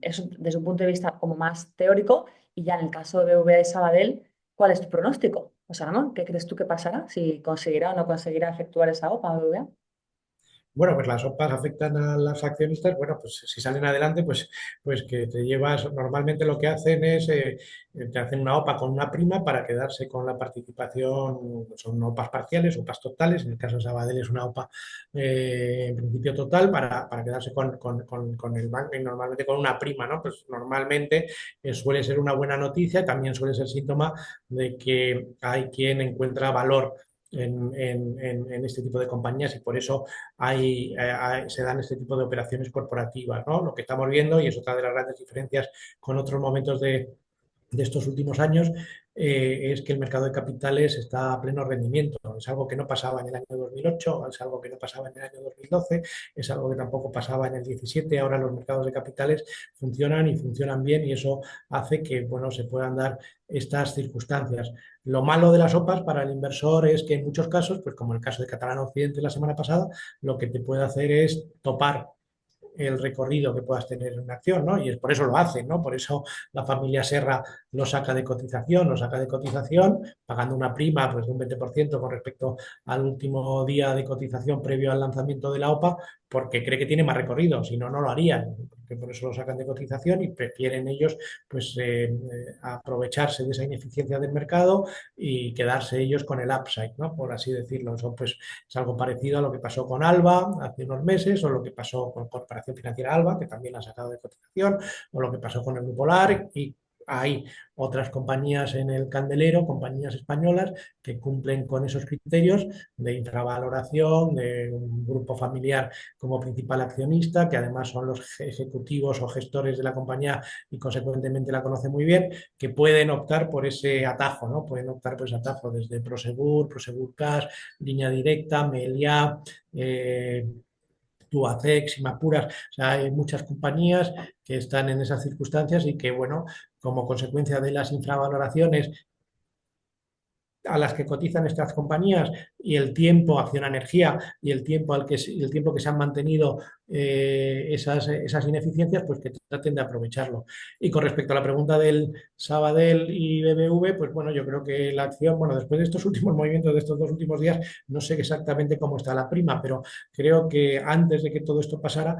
Eso desde un punto de vista como más teórico y ya en el caso de BVA y Sabadell, ¿cuál es tu pronóstico? O sea, ¿no? ¿Qué crees tú que pasará? Si conseguirá o no conseguirá efectuar esa OPA BVA. Bueno, pues las OPAs afectan a las accionistas. Bueno, pues si salen adelante, pues que te llevas, normalmente lo que hacen es, te hacen una OPA con una prima para quedarse con la participación, son OPAs parciales, OPAs totales, en el caso de Sabadell es una OPA en principio total para quedarse con el banco y normalmente con una prima, ¿no? Pues normalmente suele ser una buena noticia, también suele ser síntoma de que hay quien encuentra valor en este tipo de compañías y por eso se dan este tipo de operaciones corporativas, ¿no? Lo que estamos viendo, y es otra de las grandes diferencias con otros momentos de estos últimos años, es que el mercado de capitales está a pleno rendimiento. Es algo que no pasaba en el año 2008, es algo que no pasaba en el año 2012, es algo que tampoco pasaba en el 17. Ahora los mercados de capitales funcionan y funcionan bien y eso hace que, bueno, se puedan dar estas circunstancias. Lo malo de las OPAs para el inversor es que en muchos casos, pues como el caso de Catalana Occidente la semana pasada, lo que te puede hacer es topar el recorrido que puedas tener en una acción, ¿no? Y es por eso lo hacen, ¿no? Por eso la familia Serra lo saca de cotización, pagando una prima pues, de un 20% con respecto al último día de cotización previo al lanzamiento de la OPA, porque cree que tiene más recorrido, si no, no lo harían, porque por eso lo sacan de cotización y prefieren ellos pues aprovecharse de esa ineficiencia del mercado y quedarse ellos con el upside, ¿no? Por así decirlo. Eso pues es algo parecido a lo que pasó con Alba hace unos meses o lo que pasó con Corporación Financiera Alba, que también la ha sacado de cotización, o lo que pasó con el Grupo Lar y hay otras compañías en el candelero, compañías españolas, que cumplen con esos criterios de infravaloración, de un grupo familiar como principal accionista, que además son los ejecutivos o gestores de la compañía y consecuentemente la conocen muy bien, que pueden optar por ese atajo, ¿no? Pueden optar por ese atajo desde Prosegur, Prosegur Cash, Línea Directa, Meliá, Tubacex, si me apuras, o sea, hay muchas compañías que están en esas circunstancias y que, bueno, como consecuencia de las infravaloraciones a las que cotizan estas compañías y el tiempo, Acciona Energía, y el tiempo, el tiempo que se han mantenido esas ineficiencias, pues que traten de aprovecharlo. Y con respecto a la pregunta del Sabadell y BBV, pues bueno, yo creo que la acción, bueno, después de estos últimos movimientos de estos dos últimos días, no sé exactamente cómo está la prima, pero creo que antes de que todo esto pasara,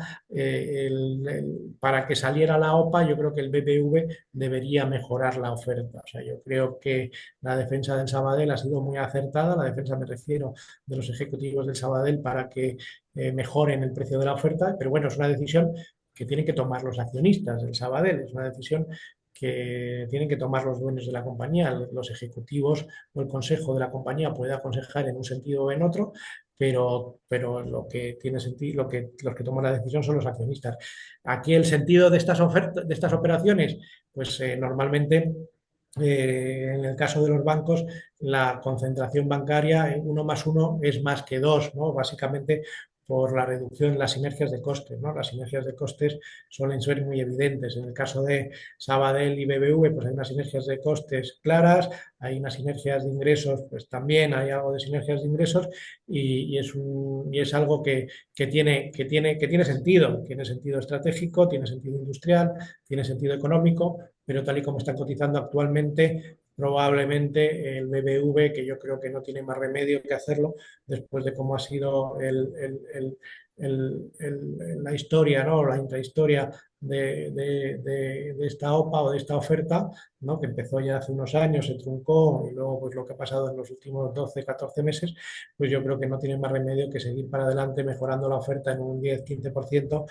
para que saliera la OPA, yo creo que el BBV debería mejorar la oferta. O sea, yo creo que la defensa del Sabadell ha sido muy acertada, la defensa me refiero de los ejecutivos del Sabadell para que mejoren el precio de la oferta, pero bueno, es una decisión que tienen que tomar los accionistas del Sabadell, es una decisión que tienen que tomar los dueños de la compañía. Los ejecutivos o el consejo de la compañía puede aconsejar en un sentido o en otro, pero lo que tiene sentido, los que toman la decisión son los accionistas. Aquí el sentido de estas ofertas, de estas operaciones, pues normalmente en el caso de los bancos, la concentración bancaria, uno más uno es más que dos, ¿no? Básicamente por la reducción, las sinergias de costes, ¿no? Las sinergias de costes suelen ser muy evidentes. En el caso de Sabadell y BBV, pues hay unas sinergias de costes claras, hay unas sinergias de ingresos, pues también hay algo de sinergias de ingresos y es algo que tiene sentido estratégico, tiene sentido industrial, tiene sentido económico, pero tal y como están cotizando actualmente, probablemente el BBV, que yo creo que no tiene más remedio que hacerlo, después de cómo ha sido la historia, ¿no? La intrahistoria de esta OPA o de esta oferta, ¿no? Que empezó ya hace unos años, se truncó y luego pues lo que ha pasado en los últimos 12 14 meses, pues yo creo que no tiene más remedio que seguir para adelante mejorando la oferta en un 10-15%,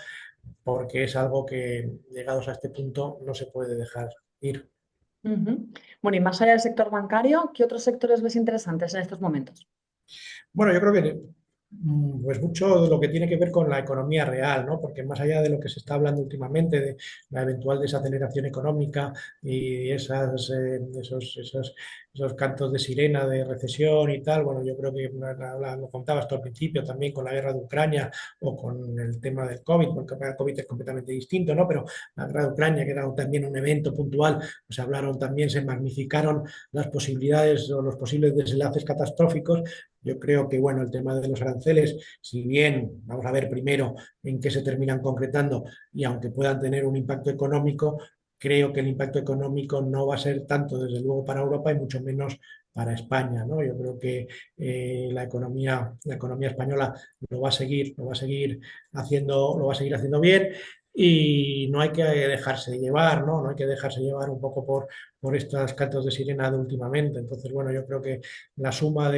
porque es algo que llegados a este punto no se puede dejar ir. Ujú. Bueno, y más allá del sector bancario, ¿qué otros sectores ves interesantes en estos momentos? Bueno, yo creo que pues mucho de lo que tiene que ver con la economía real, ¿no? Porque más allá de lo que se está hablando últimamente, de la eventual desaceleración económica y esos cantos de sirena de recesión y tal, bueno, yo creo que lo contabas tú al principio también con la guerra de Ucrania o con el tema del COVID, porque el COVID es completamente distinto, ¿no? Pero la guerra de Ucrania, que era también un evento puntual, pues hablaron también, se magnificaron las posibilidades o los posibles desenlaces catastróficos. Yo creo que, bueno, el tema de los aranceles, si bien vamos a ver primero en qué se terminan concretando y aunque puedan tener un impacto económico, creo que el impacto económico no va a ser tanto, desde luego, para Europa y mucho menos para España, ¿no? Yo creo que la economía española lo va a seguir haciendo, lo va a seguir haciendo bien y no hay que dejarse llevar, ¿no? No hay que dejarse llevar un poco por estos cantos de sirena de últimamente. Entonces, bueno, yo creo que la suma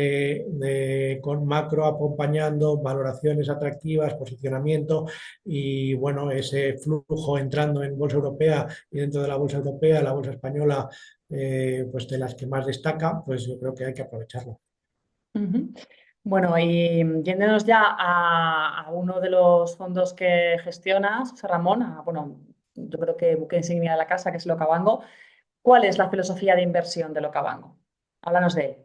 con macro acompañando, valoraciones atractivas, posicionamiento y bueno, ese flujo entrando en bolsa europea y dentro de la bolsa europea, la bolsa española, pues de las que más destaca, pues yo creo que hay que aprovecharlo. Ujú. Bueno, y yéndonos ya a uno de los fondos que gestionas, José Ramón, bueno, yo creo que buque insignia de la casa, que es Locabango. ¿Cuál es la filosofía de inversión de Locabango? Háblanos de él.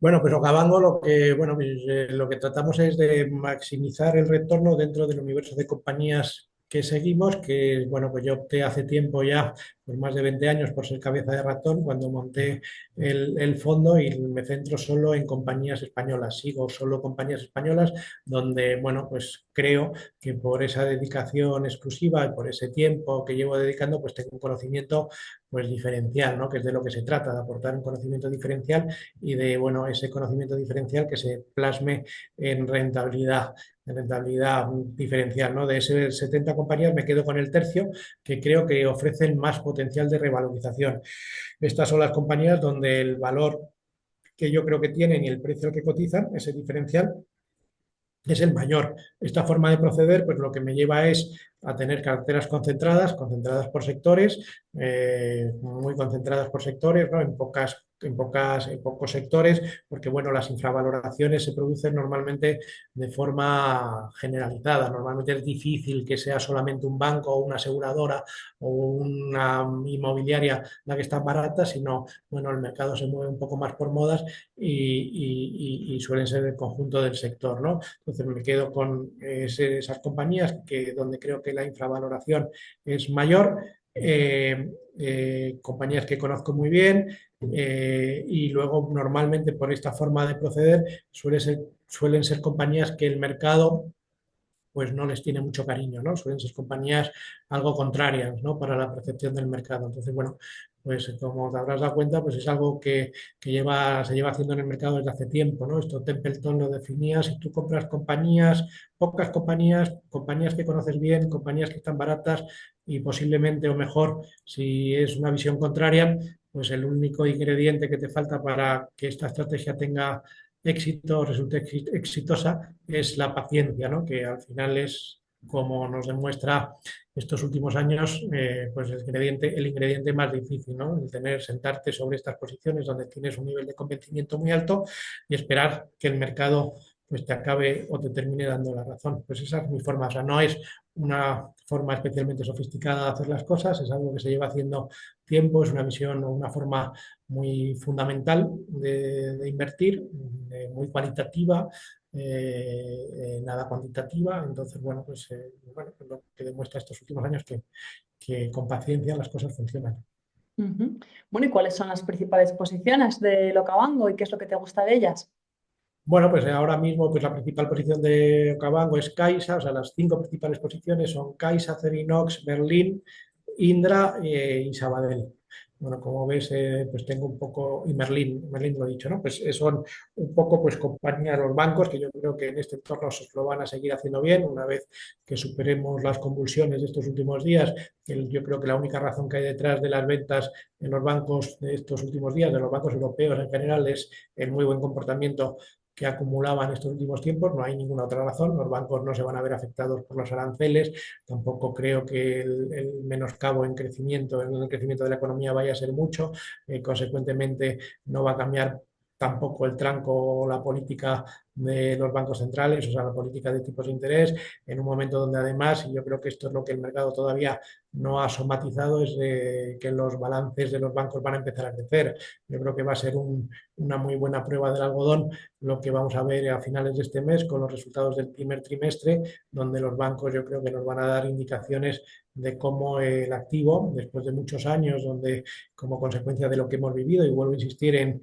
Bueno, pues Okavango bueno, pues, lo que tratamos es de maximizar el retorno dentro del universo de compañías que seguimos, que bueno, pues yo opté hace tiempo ya, por más de 20 años, por ser cabeza de ratón, cuando monté el fondo y me centro solo en compañías españolas. Sigo solo compañías españolas donde, bueno, pues creo que por esa dedicación exclusiva y por ese tiempo que llevo dedicando, pues tengo un conocimiento pues diferencial, ¿no? Que es de lo que se trata, de aportar un conocimiento diferencial y de bueno, ese conocimiento diferencial que se plasme en rentabilidad diferencial. ¿No? De ese 70 compañías me quedo con el tercio que creo que ofrecen más potencial de revalorización. Estas son las compañías donde el valor que yo creo que tienen y el precio al que cotizan, ese diferencial, es el mayor. Esta forma de proceder, pues lo que me lleva es a tener carteras concentradas, concentradas por sectores, muy concentradas por sectores, ¿no? En pocos sectores, porque bueno, las infravaloraciones se producen normalmente de forma generalizada. Normalmente es difícil que sea solamente un banco o una aseguradora o una inmobiliaria la que está barata, sino bueno, el mercado se mueve un poco más por modas y suelen ser el conjunto del sector, ¿no? Entonces me quedo con esas compañías donde creo que la infravaloración es mayor, compañías que conozco muy bien y luego normalmente por esta forma de proceder suelen ser compañías que el mercado pues no les tiene mucho cariño, ¿no? Suelen ser compañías algo contrarias, ¿no? Para la percepción del mercado. Entonces, bueno, pues como te habrás dado cuenta, pues es algo se lleva haciendo en el mercado desde hace tiempo, ¿no? Esto Templeton lo definía, si tú compras compañías, pocas compañías, compañías que conoces bien, compañías que están baratas y posiblemente o mejor, si es una visión contraria, pues el único ingrediente que te falta para que esta estrategia tenga éxito o resulte exitosa es la paciencia, ¿no? Que al final es como nos demuestra estos últimos años, pues el ingrediente más difícil, ¿no? El sentarte sobre estas posiciones donde tienes un nivel de convencimiento muy alto y esperar que el mercado pues te acabe o te termine dando la razón. Pues esa es mi forma, o sea, no es una forma especialmente sofisticada de hacer las cosas, es algo que se lleva haciendo tiempo, es una visión o una forma muy fundamental de invertir, muy cualitativa, nada cuantitativa. Entonces, bueno, pues lo que demuestra estos últimos años que con paciencia las cosas funcionan. Ujú. Bueno, ¿y cuáles son las principales posiciones de Locabango y qué es lo que te gusta de ellas? Bueno, pues ahora mismo pues la principal posición de Okavango es Caixa, o sea, las cinco principales posiciones son Caixa, Acerinox, Berlín, Indra y Sabadell. Bueno, como ves, pues tengo un poco, y Merlin lo he dicho, ¿no? Pues son un poco pues compañía de los bancos que yo creo que en este entorno se lo van a seguir haciendo bien una vez que superemos las convulsiones de estos últimos días. Yo creo que la única razón que hay detrás de las ventas en los bancos de estos últimos días, de los bancos europeos en general, es el muy buen comportamiento que acumulaban estos últimos tiempos. No hay ninguna otra razón. Los bancos no se van a ver afectados por los aranceles. Tampoco creo que el menoscabo en el crecimiento de la economía vaya a ser mucho. Consecuentemente, no va a cambiar tampoco el tranco o la política de los bancos centrales, o sea, la política de tipos de interés, en un momento donde además, y yo creo que esto es lo que el mercado todavía no ha somatizado, es que los balances de los bancos van a empezar a crecer. Yo creo que va a ser una muy buena prueba del algodón lo que vamos a ver a finales de este mes con los resultados del primer trimestre, donde los bancos yo creo que nos van a dar indicaciones de cómo el activo, después de muchos años, donde como consecuencia de lo que hemos vivido, y vuelvo a insistir en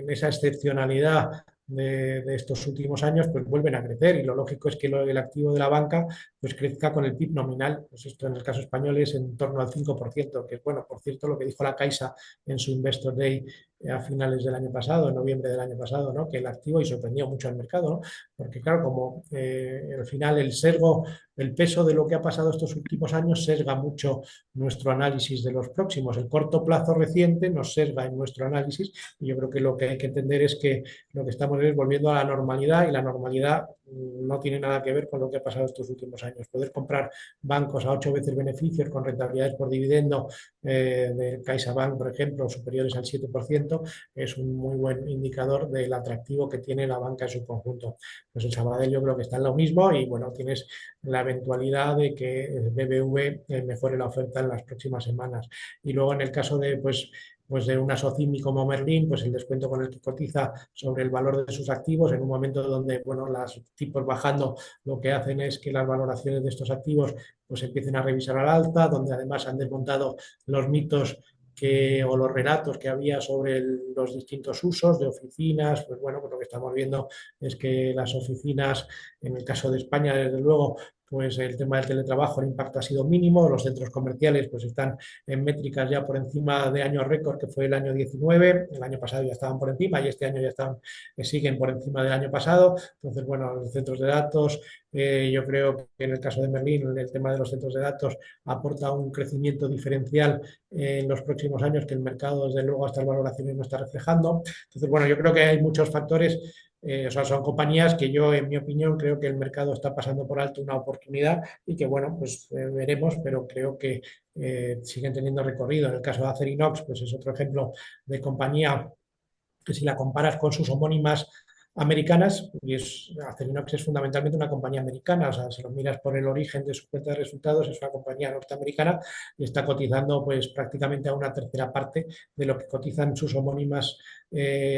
esa excepcionalidad de estos últimos años, pues vuelven a crecer y lo lógico es que el activo de la banca pues crezca con el PIB nominal. Pues esto en el caso español es en torno al 5%, que es bueno, por cierto, lo que dijo la Caixa en su Investor Day a finales del año pasado, en noviembre del año pasado, ¿no? Que el activo y sorprendió mucho al mercado, ¿no? Porque claro, como al final el sesgo, el peso de lo que ha pasado estos últimos años sesga mucho nuestro análisis de los próximos. El corto plazo reciente nos sesga en nuestro análisis y yo creo que lo que hay que entender es que lo que estamos es volviendo a la normalidad y la normalidad no tiene nada que ver con lo que ha pasado estos últimos años. Poder comprar bancos a 8 veces beneficios con rentabilidades por dividendo de CaixaBank, por ejemplo, superiores al 7%, es un muy buen indicador del atractivo que tiene la banca en su conjunto. Pues el Sabadell yo creo que está en lo mismo y bueno, tienes la eventualidad de que el BBV mejore la oferta en las próximas semanas. Y luego en el caso de pues de una SOCIMI como Merlin, pues el descuento con el que cotiza sobre el valor de sus activos en un momento donde, bueno, los tipos bajando lo que hacen es que las valoraciones de estos activos pues empiecen a revisar al alta, donde además han desmontado los mitos o los relatos que había sobre los distintos usos de oficinas. Pues bueno, pues lo que estamos viendo es que las oficinas, en el caso de España, desde luego, pues el tema del teletrabajo, el impacto ha sido mínimo, los centros comerciales pues están en métricas ya por encima de año récord, que fue el año 19, el año pasado ya estaban por encima y este año ya están, siguen por encima del año pasado. Entonces, bueno, los centros de datos, yo creo que en el caso de Merlín, el tema de los centros de datos aporta un crecimiento diferencial en los próximos años que el mercado, desde luego, a estas valoraciones no está reflejando. Entonces, bueno, yo creo que hay muchos factores, o sea, son compañías que yo, en mi opinión, creo que el mercado está pasando por alto una oportunidad y que, bueno, pues veremos, pero creo que siguen teniendo recorrido. En el caso de Acerinox, pues es otro ejemplo de compañía que si la comparas con sus homónimas americanas, y Acerinox es fundamentalmente una compañía americana, o sea, si lo miras por el origen de su cuenta de resultados, es una compañía norteamericana y está cotizando pues prácticamente a una tercera parte de lo que cotizan sus homónimas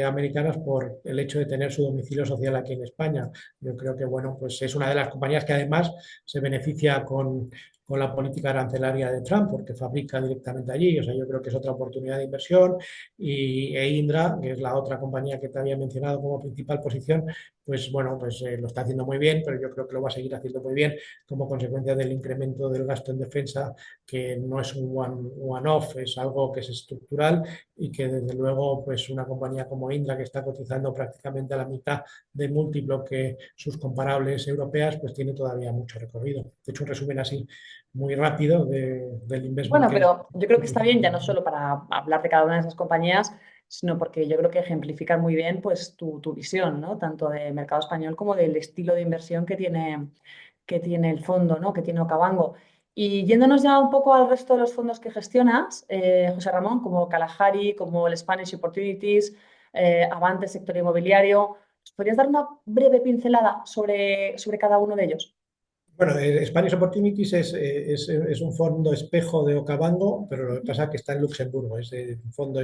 americanas por el hecho de tener su domicilio social aquí en España. Yo creo que, bueno, pues es una de las compañías que además se beneficia con la política arancelaria de Trump, porque fabrica directamente allí. O sea, yo creo que es otra oportunidad de inversión. Indra, que es la otra compañía que te había mencionado como principal posición, pues bueno, pues lo está haciendo muy bien, pero yo creo que lo va a seguir haciendo muy bien como consecuencia del incremento del gasto en defensa, que no es un one-off, es algo que es estructural y que desde luego pues una compañía como Indra, que está cotizando prácticamente a la mitad de múltiplo que sus comparables europeas, pues tiene todavía mucho recorrido. De hecho, un resumen así muy rápido del investment Bueno, case. pero yo creo que está bien ya no solo para hablar de cada una de esas compañías, sino porque yo creo que ejemplifican muy bien pues tu visión, ¿no? Tanto de mercado español como del estilo de inversión que tiene el fondo, ¿no? Que tiene Okavango. Y yéndonos ya un poco al resto de los fondos que gestionas, José Ramón, como Kalahari, como el Spanish Opportunities, Avante Sector Inmobiliario, ¿nos podrías dar una breve pincelada sobre cada uno de ellos? Bueno, Spanish Opportunities es un fondo espejo de Okavango, pero lo que Ujú. pasa es que está en Luxemburgo. Un fondo,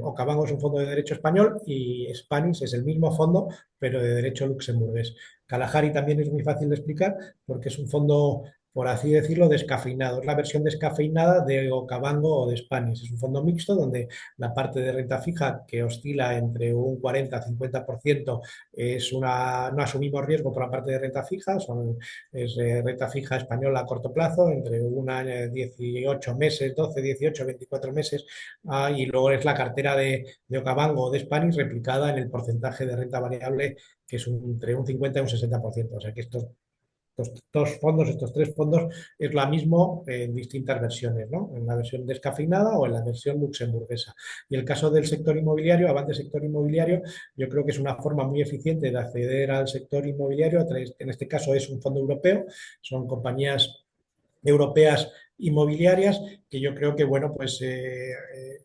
Okavango es un fondo de derecho español y Spanish es el mismo fondo, pero de derecho luxemburgués. Kalahari también es muy fácil de explicar porque es un fondo, por así decirlo, descafeinado. Es la versión descafeinada de Okavango o de Spanish. Es un fondo mixto donde la parte de renta fija, que oscila entre un 40-50%, no asumimos riesgo por la parte de renta fija, es renta fija española a corto plazo, entre un año, 18 meses, 12, 18, 24 meses, y luego es la cartera de Okavango o de Spanish replicada en el porcentaje de renta variable, que es entre un 50 y un 60%. O sea que estos dos fondos, estos tres fondos, es lo mismo en distintas versiones, ¿no? En la versión descafeinada o en la versión luxemburguesa. Y el caso del sector inmobiliario, Avante Sector Inmobiliario, yo creo que es una forma muy eficiente de acceder al sector inmobiliario. En este caso es un fondo europeo, son compañías europeas inmobiliarias que yo creo que, bueno, pues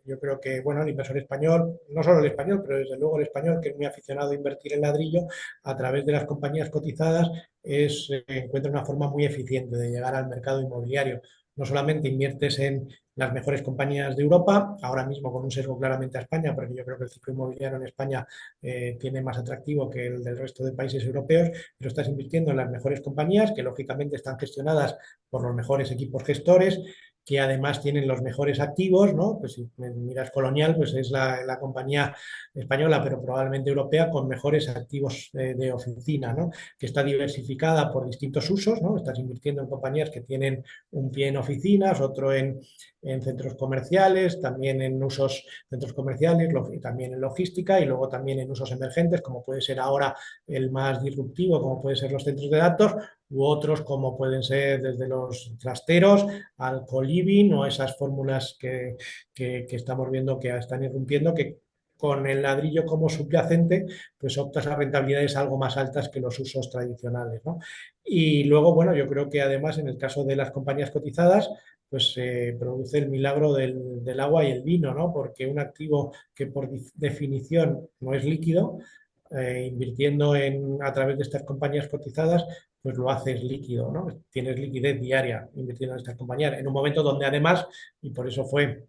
yo creo que, bueno, el inversor español, no solo el español, pero desde luego el español, que es muy aficionado a invertir en ladrillo, a través de las compañías cotizadas, encuentra una forma muy eficiente de llegar al mercado inmobiliario. No solamente inviertes en las mejores compañías de Europa, ahora mismo con un sesgo claramente a España, porque yo creo que el ciclo inmobiliario en España tiene más atractivo que el del resto de países europeos, pero estás invirtiendo en las mejores compañías que lógicamente están gestionadas por los mejores equipos gestores, que además tienen los mejores activos, ¿no? Pues si miras Colonial, pues es la compañía española, pero probablemente europea, con mejores activos de oficina, ¿no? Que está diversificada por distintos usos, ¿no? Estás invirtiendo en compañías que tienen un pie en oficinas, otro en centros comerciales, también en usos centros comerciales, también en logística y luego también en usos emergentes, como puede ser ahora el más disruptivo, como pueden ser los centros de datos, u otros como pueden ser desde los trasteros al co-living o esas fórmulas que estamos viendo que están irrumpiendo, que con el ladrillo como subyacente, pues optas a rentabilidades algo más altas que los usos tradicionales, ¿no? Y luego, bueno, yo creo que además en el caso de las compañías cotizadas, pues se produce el milagro del agua y el vino, ¿no? Porque un activo que por definición no es líquido, invirtiendo a través de estas compañías cotizadas, pues lo haces líquido, ¿no? Tienes liquidez diaria invirtiendo en estas compañías, en un momento donde además, y por eso fue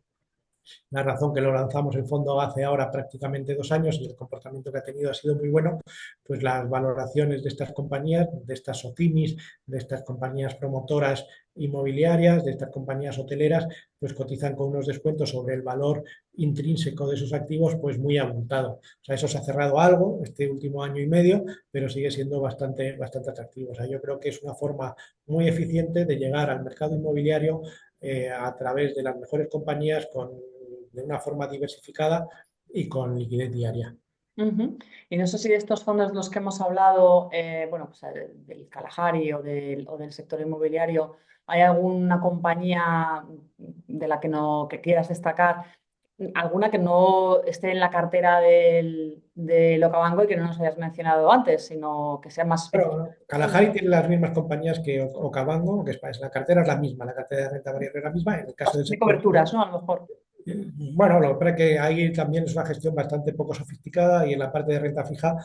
la razón que lo lanzamos el fondo hace ahora prácticamente 2 años y el comportamiento que ha tenido ha sido muy bueno, pues las valoraciones de estas compañías, de estas SOCIMIS, de estas compañías promotoras inmobiliarias, de estas compañías hoteleras, pues cotizan con unos descuentos sobre el valor intrínseco de sus activos, pues muy abultado. O sea, eso se ha cerrado algo este último año y medio, pero sigue siendo bastante, bastante atractivo. O sea, yo creo que es una forma muy eficiente de llegar al mercado inmobiliario a través de las mejores compañías de una forma diversificada y con liquidez diaria. Ujú. Y no sé si de estos fondos de los que hemos hablado, bueno, pues del Kalahari o del sector inmobiliario, ¿hay alguna compañía de la que no que quieras destacar? ¿Alguna que no esté en la cartera del Okavango y que no nos hayas mencionado antes, sino que sea más específica? Bueno, Kalahari tiene las mismas compañías que Okavango, que es la cartera es la misma, la cartera de renta variable es la misma. En el caso del De sector coberturas, ¿no? A lo mejor. bueno, lo que pasa es que ahí también es una gestión bastante poco sofisticada y en la parte de renta fija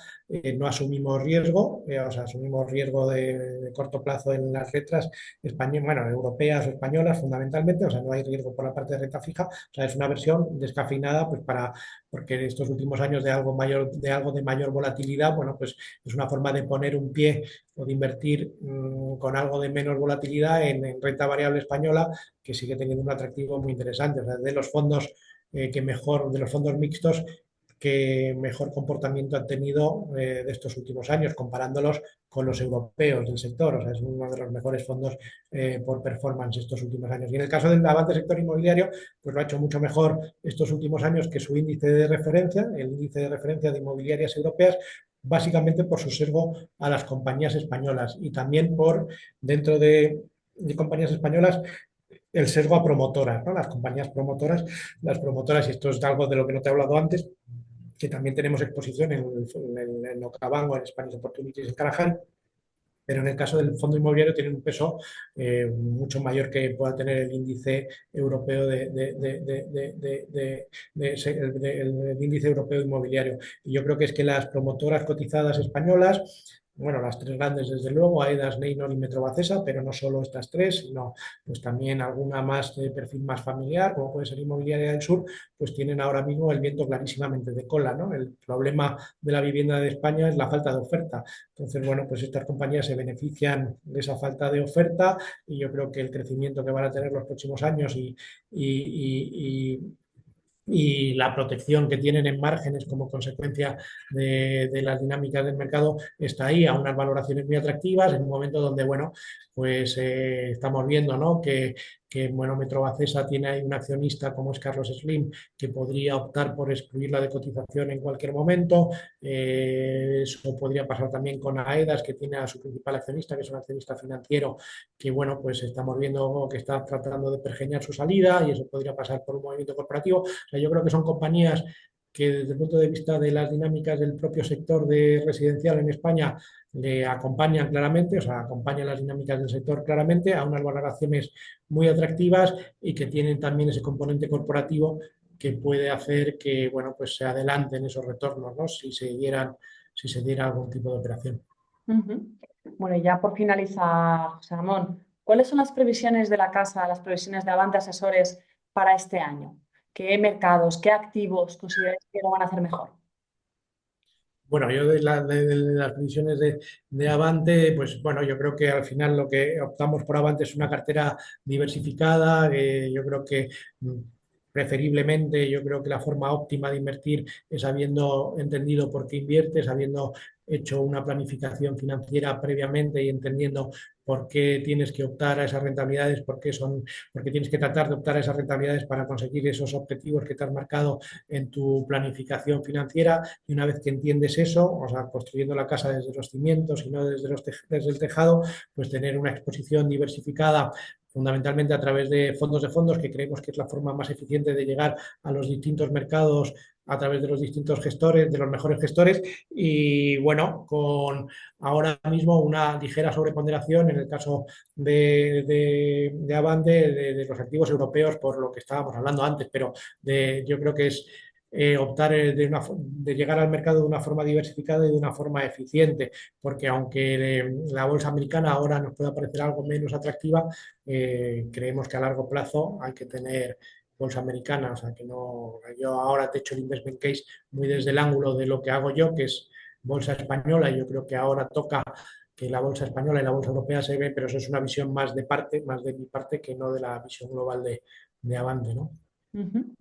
no asumimos riesgo, o sea, asumimos riesgo de corto plazo en las letras españolas, bueno, europeas o españolas fundamentalmente, o sea, no hay riesgo por la parte de renta fija, o sea, es una versión descafeinada pues porque en estos últimos años algo de mayor volatilidad, bueno, pues es una forma de poner un pie o de invertir con algo de menos volatilidad en renta variable española, que sigue teniendo un atractivo muy interesante. O sea, de los fondos de los fondos mixtos que mejor comportamiento han tenido de estos últimos años, comparándolos con los europeos del sector. O sea, es uno de los mejores fondos por performance estos últimos años. Y en el caso del avance sector inmobiliario, pues lo ha hecho mucho mejor estos últimos años que su índice de referencia, el índice de referencia de inmobiliarias europeas, básicamente por su sesgo a las compañías españolas y también por dentro de compañías españolas el sesgo a promotoras, ¿no? Las promotoras, y esto es algo de lo que no te he hablado antes, que también tenemos exposición en Okavango, en Spanish Opportunities en Kalahari, pero en el caso del fondo inmobiliario tiene un peso mucho mayor que pueda tener el índice europeo el índice europeo inmobiliario. Y yo creo que es que las promotoras cotizadas españolas, bueno, las tres grandes desde luego, Aedas, Neinor y Metrovacesa, pero no solo estas tres, sino pues también alguna más de perfil más familiar, como puede ser Inmobiliaria del Sur, pues tienen ahora mismo el viento clarísimamente de cola, ¿no? El problema de la vivienda de España es la falta de oferta. Entonces, bueno, pues estas compañías se benefician de esa falta de oferta y yo creo que el crecimiento que van a tener los próximos años y, y la protección que tienen en márgenes como consecuencia de las dinámicas del mercado está ahí a unas valoraciones muy atractivas en un momento donde, bueno, pues estamos viendo, ¿no? Que bueno, Metrovacesa tiene ahí un accionista como es Carlos Slim, que podría optar por excluirla de cotización en cualquier momento. Eso podría pasar también con Aedas, que tiene a su principal accionista, que es un accionista financiero, que bueno, pues estamos viendo que está tratando de pergeñar su salida y eso podría pasar por un movimiento corporativo. Sea, yo creo que son compañías que desde el punto de vista de las dinámicas del propio sector de residencial en España le acompañan claramente, o sea, acompañan las dinámicas del sector claramente a unas valoraciones muy atractivas y que tienen también ese componente corporativo que puede hacer que, bueno, pues se adelanten esos retornos, ¿no? Si se diera algún tipo de operación. Ujú. Bueno, y ya por finalizar, José Ramón, ¿cuáles son las previsiones de la casa, las previsiones de Avante Asesores para este año? ¿Qué mercados, qué activos consideráis que lo van a hacer mejor? Bueno, yo de las previsiones de Avante, pues bueno, yo creo que al final lo que optamos por Avante es una cartera diversificada. Yo creo que preferiblemente, yo creo que la forma óptima de invertir es habiendo entendido por qué inviertes, habiendo hecho una planificación financiera previamente y entendiendo por qué tienes que optar a esas rentabilidades, por qué tienes que tratar de optar a esas rentabilidades para conseguir esos objetivos que te has marcado en tu planificación financiera. Y una vez que entiendes eso, o sea, construyendo la casa desde los cimientos y no desde el tejado, pues tener una exposición diversificada fundamentalmente a través de fondos, que creemos que es la forma más eficiente de llegar a los distintos mercados a través de los distintos gestores, de los mejores gestores, y bueno, con ahora mismo una ligera sobreponderación en el caso de Avante de los activos europeos, por lo que estábamos hablando antes, pero yo creo que es optar de llegar al mercado de una forma diversificada y de una forma eficiente, porque aunque la bolsa americana ahora nos pueda parecer algo menos atractiva, creemos que a largo plazo hay que tener bolsa americana, o sea que no, yo ahora te echo el investment case muy desde el ángulo de lo que hago yo, que es bolsa española, y yo creo que ahora toca que la bolsa española y la bolsa europea se ve, pero eso es una visión más de parte, más de mi parte, que no de la visión global de Avante, ¿no? Ujú.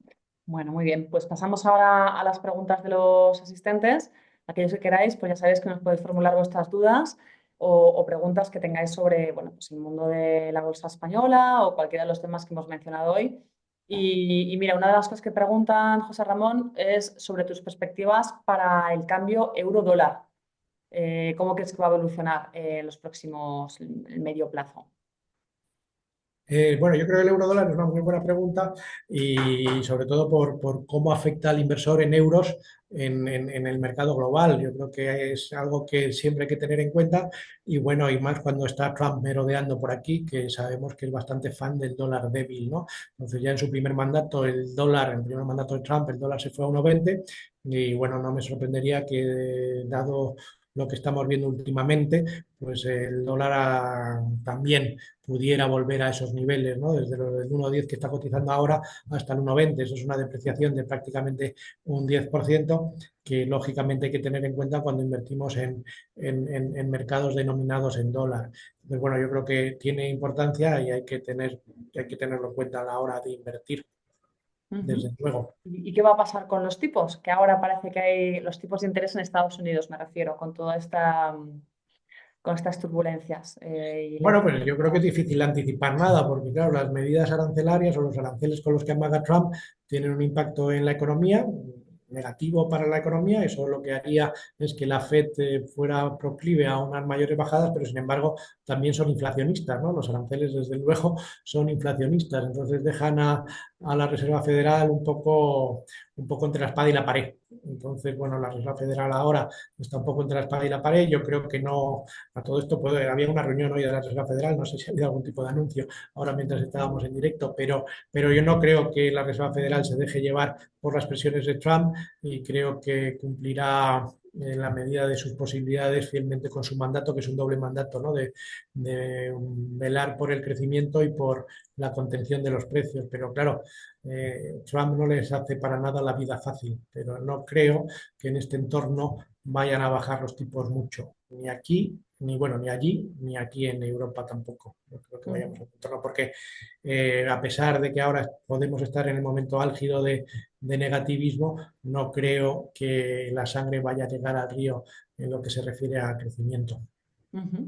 Bueno, muy bien. Pues pasamos ahora a las preguntas de los asistentes. Aquellos que queráis, pues ya sabéis que nos podéis formular vuestras dudas o preguntas que tengáis sobre, bueno, pues el mundo de la bolsa española o cualquiera de los temas que hemos mencionado hoy. Y mira, una de las cosas que preguntan, José Ramón, es sobre tus perspectivas para el cambio euro-dólar. ¿Cómo crees que va a evolucionar en los próximos, el medio plazo? Bueno, yo creo que el euro dólar es una muy buena pregunta y sobre todo por cómo afecta al inversor en euros en el mercado global. Yo creo que es algo que siempre hay que tener en cuenta y bueno, y más cuando está Trump merodeando por aquí, que sabemos que es bastante fan del dólar débil, ¿no? Entonces ya en su primer mandato, en el primer mandato de Trump, el dólar se fue a 1,20 y bueno, no me sorprendería que dado lo que estamos viendo últimamente, pues el dólar también pudiera volver a esos niveles, ¿no? Desde el 1,10 que está cotizando ahora hasta el 1,20. Eso es una depreciación de prácticamente un 10% que lógicamente hay que tener en cuenta cuando invertimos en mercados denominados en dólar. Entonces, bueno, yo creo que tiene importancia y hay que tenerlo en cuenta a la hora de invertir, Ujú. desde luego. ¿Y qué va a pasar con los tipos? Que ahora parece que hay los tipos de interés en Estados Unidos, me refiero, con toda esta, con estas turbulencias y la Bueno, pues inflación. yo creo que es difícil anticipar nada, porque claro, las medidas arancelarias o los aranceles con los que amaga Trump tienen un impacto en la economía, negativo para la economía. Eso lo que haría es que la Fed fuera proclive a unas mayores bajadas, pero sin embargo también son inflacionistas, ¿no? Los aranceles, desde luego, son inflacionistas. Entonces dejan a la Reserva Federal un poco entre la espada y la pared. Entonces, bueno, la Reserva Federal ahora está un poco entre la espada y la pared. Yo creo que no, a todo esto había una reunión hoy de la Reserva Federal, no sé si ha habido algún tipo de anuncio ahora mientras estábamos en directo, pero yo no creo que la Reserva Federal se deje llevar por las presiones de Trump y creo que cumplirá en la medida de sus posibilidades fielmente con su mandato, que es un doble mandato, ¿no? De velar por el crecimiento y por la contención de los precios. Pero claro, Trump no les hace para nada la vida fácil, pero no creo que en este entorno vayan a bajar los tipos mucho, ni aquí, ni bueno, ni allí, ni aquí en Europa tampoco. No creo que vayamos a encontrarlo, porque a pesar de que ahora podemos estar en el momento álgido de negativismo, no creo que la sangre vaya a llegar al río en lo que se refiere a crecimiento. Ujú.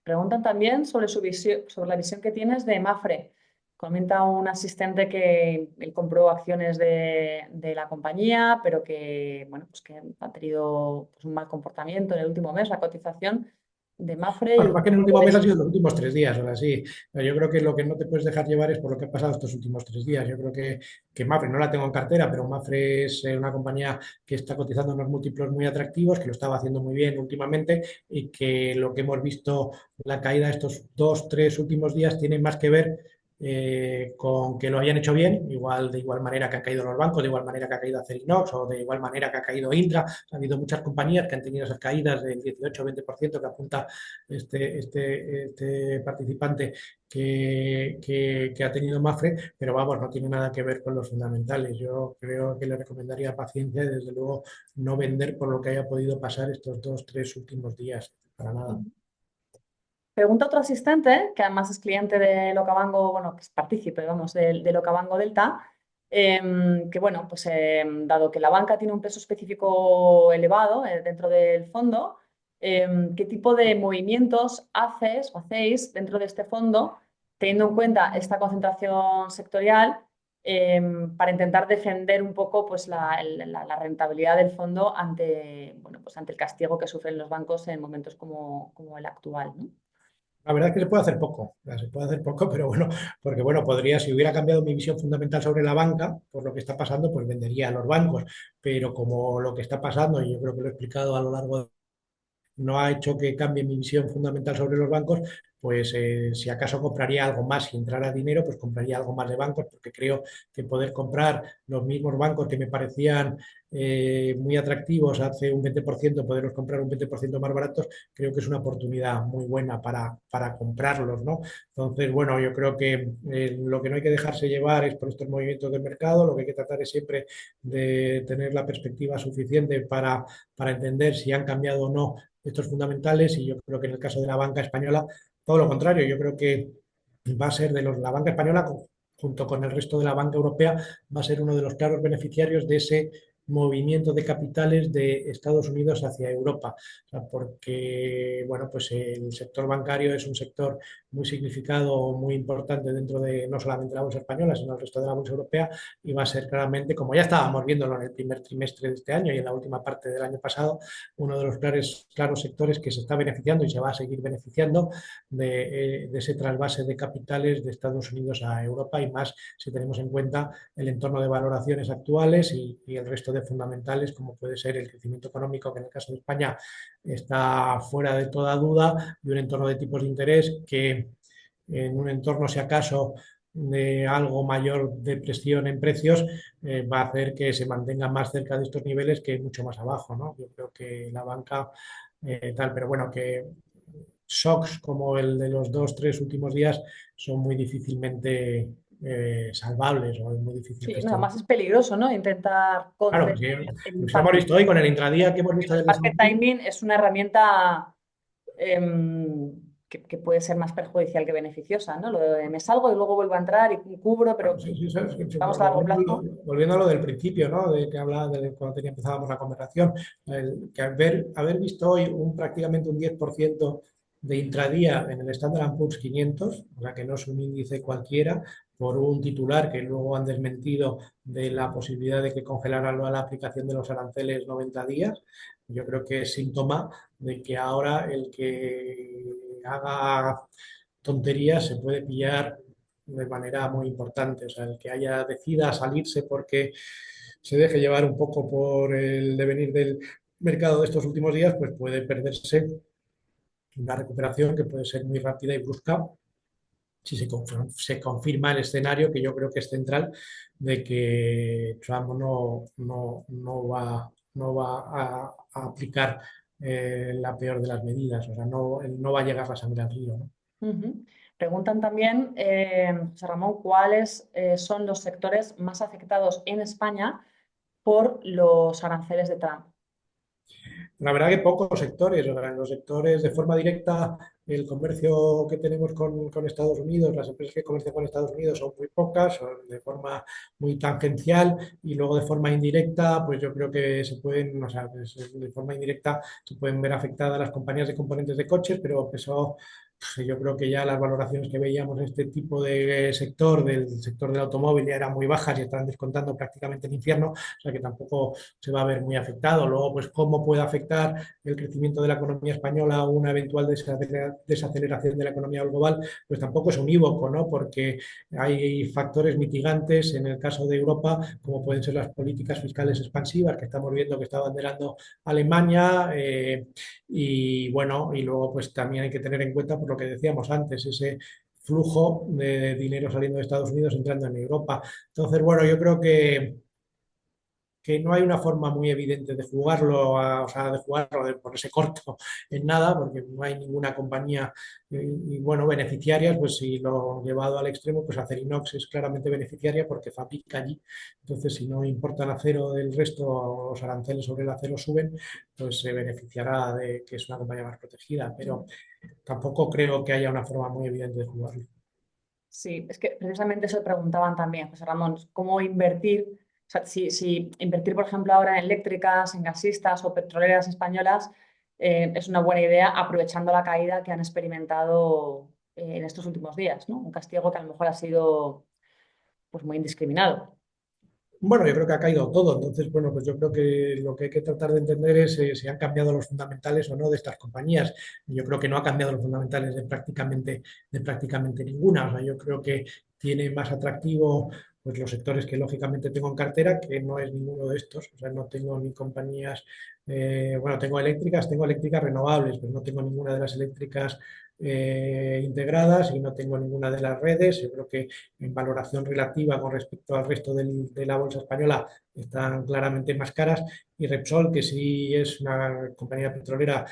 Preguntan también sobre su visión, sobre la visión que tienes de Mafre. Comenta un asistente que él compró acciones de la compañía, pero que, bueno, pues que ha tenido pues, un mal comportamiento en el último mes, la cotización de Mafre Bueno, y más que en el último mes han sido los últimos 3 días, ahora sí. Pero yo creo que lo que no te puedes dejar llevar es por lo que ha pasado estos últimos 3 días. Yo creo que Mapfre no la tengo en cartera, pero Mapfre es una compañía que está cotizando unos múltiplos muy atractivos, que lo estaba haciendo muy bien últimamente y que lo que hemos visto, la caída de estos 2, 3 últimos días, tiene más que ver con que lo hayan hecho bien, igual de igual manera que han caído los bancos, de igual manera que ha caído Acerinox o de igual manera que ha caído Indra. Ha habido muchas compañías que han tenido esas caídas del 18 o 20% que apunta este participante que ha tenido Mafre, pero vamos, no tiene nada que ver con los fundamentales. Yo creo que le recomendaría paciencia y desde luego no vender por lo que haya podido pasar estos 2, 3 últimos días, para nada. pregunta otro asistente, que además es cliente de Locabango, bueno, que es partícipe, vamos, de Locabango Delta, que bueno, pues dado que la banca tiene un peso específico elevado dentro del fondo, ¿qué tipo de movimientos haces o hacéis dentro de este fondo, teniendo en cuenta esta concentración sectorial, para intentar defender un poco pues, la rentabilidad del fondo ante, bueno, pues, ante el castigo que sufren los bancos en momentos como el actual, ¿no? La verdad es que se puede hacer poco, se puede hacer poco, pero bueno, porque bueno, podría, si hubiera cambiado mi visión fundamental sobre la banca, por lo que está pasando, pues vendería a los bancos, pero como lo que está pasando, y yo creo que lo he explicado a lo largo no ha hecho que cambie mi visión fundamental sobre los bancos, pues si acaso compraría algo más, si entrara dinero, pues compraría algo más de bancos, porque creo que poder comprar los mismos bancos que me parecían muy atractivos hace un 20%, poderlos comprar un 20% más baratos, creo que es una oportunidad muy buena para comprarlos, ¿no? Entonces, bueno, yo creo que lo que no hay que dejarse llevar es por estos movimientos del mercado, lo que hay que tratar es siempre de tener la perspectiva suficiente para entender si han cambiado o no estos fundamentales y yo creo que en el caso de la banca española, todo lo contrario, yo creo que va a ser la banca española junto con el resto de la banca europea, va a ser uno de los claros beneficiarios de ese movimiento de capitales de Estados Unidos hacia Europa. O sea, porque, bueno, pues el sector bancario es un sector muy significado, muy importante dentro de no solamente la bolsa española, sino el resto de la bolsa europea y va a ser claramente, como ya estábamos viéndolo en el primer trimestre de este año y en la última parte del año pasado, uno de los claros sectores que se está beneficiando y se va a seguir beneficiando de ese trasvase de capitales de Estados Unidos a Europa y más si tenemos en cuenta el entorno de valoraciones actuales y el resto de fundamentales, como puede ser el crecimiento económico, que en el caso de España está fuera de toda duda, y un entorno de tipos de interés que en un entorno, si acaso, de algo mayor depresión en precios, va a hacer que se mantenga más cerca de estos niveles que mucho más abajo, ¿no? Yo creo que la banca tal, pero bueno, que shocks como el de los 2, 3 últimos días son muy difícilmente salvables o es muy difícil Sí, que nada esto... más es peligroso, ¿no? Intentar Claro, contener pues, el lo que hemos impacto. visto hoy con el intradía que hemos visto El desde market Singapur. timing es una herramienta que puede ser más perjudicial que beneficiosa, ¿no? Lo de me salgo y luego vuelvo a entrar y cubro, Bueno, pero sí, sí, sí, vamos a largo plazo. volviendo a lo del principio, ¿no? De que hablaba de cuando empezábamos la conversación, que haber visto hoy prácticamente un 10% de intradía en el Standard and Poor's 500, o sea que no es un índice cualquiera, por un titular que luego han desmentido de la posibilidad de que congelaran la aplicación de los aranceles 90 días, yo creo que es síntoma de que ahora el que haga tonterías se puede pillar de manera muy importante. O sea, el que decida salirse porque se deje llevar un poco por el devenir del mercado de estos últimos días, pues puede perderse una recuperación que puede ser muy rápida y brusca si se confirma el escenario, que yo creo que es central, de que Trump no va a aplicar la peor de las medidas. O sea, no va a llegar la sangre al río, ¿no? Ujú. Preguntan también, José Ramón, cuáles son los sectores más afectados en España por los aranceles de Trump. La verdad que pocos sectores, o sea, en los sectores de forma directa, el comercio que tenemos con Estados Unidos, las empresas que comercian con Estados Unidos son muy pocas, son de forma muy tangencial y luego de forma indirecta, pues yo creo que se pueden, o sea, pues, de forma indirecta se pueden ver afectadas las compañías de componentes de coches, pero eso yo creo que ya las valoraciones que veíamos en este tipo de sector, del sector del automóvil, ya eran muy bajas y están descontando prácticamente el infierno, o sea que tampoco se va a ver muy afectado. Luego, pues, ¿cómo puede afectar el crecimiento de la economía española a una eventual desaceleración de la economía global? Pues tampoco es unívoco, ¿no? Porque hay factores mitigantes en el caso de Europa, como pueden ser las políticas fiscales expansivas que estamos viendo que está abanderando Alemania. Y bueno, y luego pues también hay que tener en cuenta, por lo que decíamos antes, ese flujo de dinero saliendo de Estados Unidos entrando en Europa. Entonces, bueno, yo creo que no hay una forma muy evidente de jugarlo, o sea, de jugarlo, de ponerse corto en nada, porque no hay ninguna compañía, bueno, beneficiarias, pues si lo llevado al extremo, pues Acerinox es claramente beneficiaria porque fabrica allí. Entonces, si no importan acero del resto, los aranceles sobre el acero suben, pues se beneficiará de que es una compañía más protegida, pero tampoco creo que haya una forma muy evidente de jugarlo. Sí, es que precisamente eso preguntaban también, José Ramón, cómo invertir, o sea, si invertir, por ejemplo, ahora en eléctricas, en gasistas o petroleras españolas es una buena idea aprovechando la caída que han experimentado en estos últimos días, ¿no? Un castigo que a lo mejor ha sido pues muy indiscriminado. Bueno, yo creo que ha caído todo. Entonces, bueno, pues yo creo que lo que hay que tratar de entender es si han cambiado los fundamentales o no de estas compañías. Yo creo que no ha cambiado los fundamentales de prácticamente ninguna. O sea, yo creo que tiene más atractivo pues los sectores que lógicamente tengo en cartera, que no es ninguno de estos. O sea, no tengo ni compañías, bueno, tengo eléctricas renovables, pero no tengo ninguna de las eléctricas integradas y no tengo ninguna de las redes. Yo creo que en valoración relativa con respecto al resto de la bolsa española están claramente más caras, y Repsol, que sí es una compañía petrolera,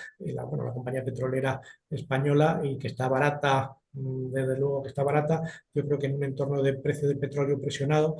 bueno, la compañía petrolera española y que está barata, desde luego que está barata. Yo creo que en un entorno de precio del petróleo presionado,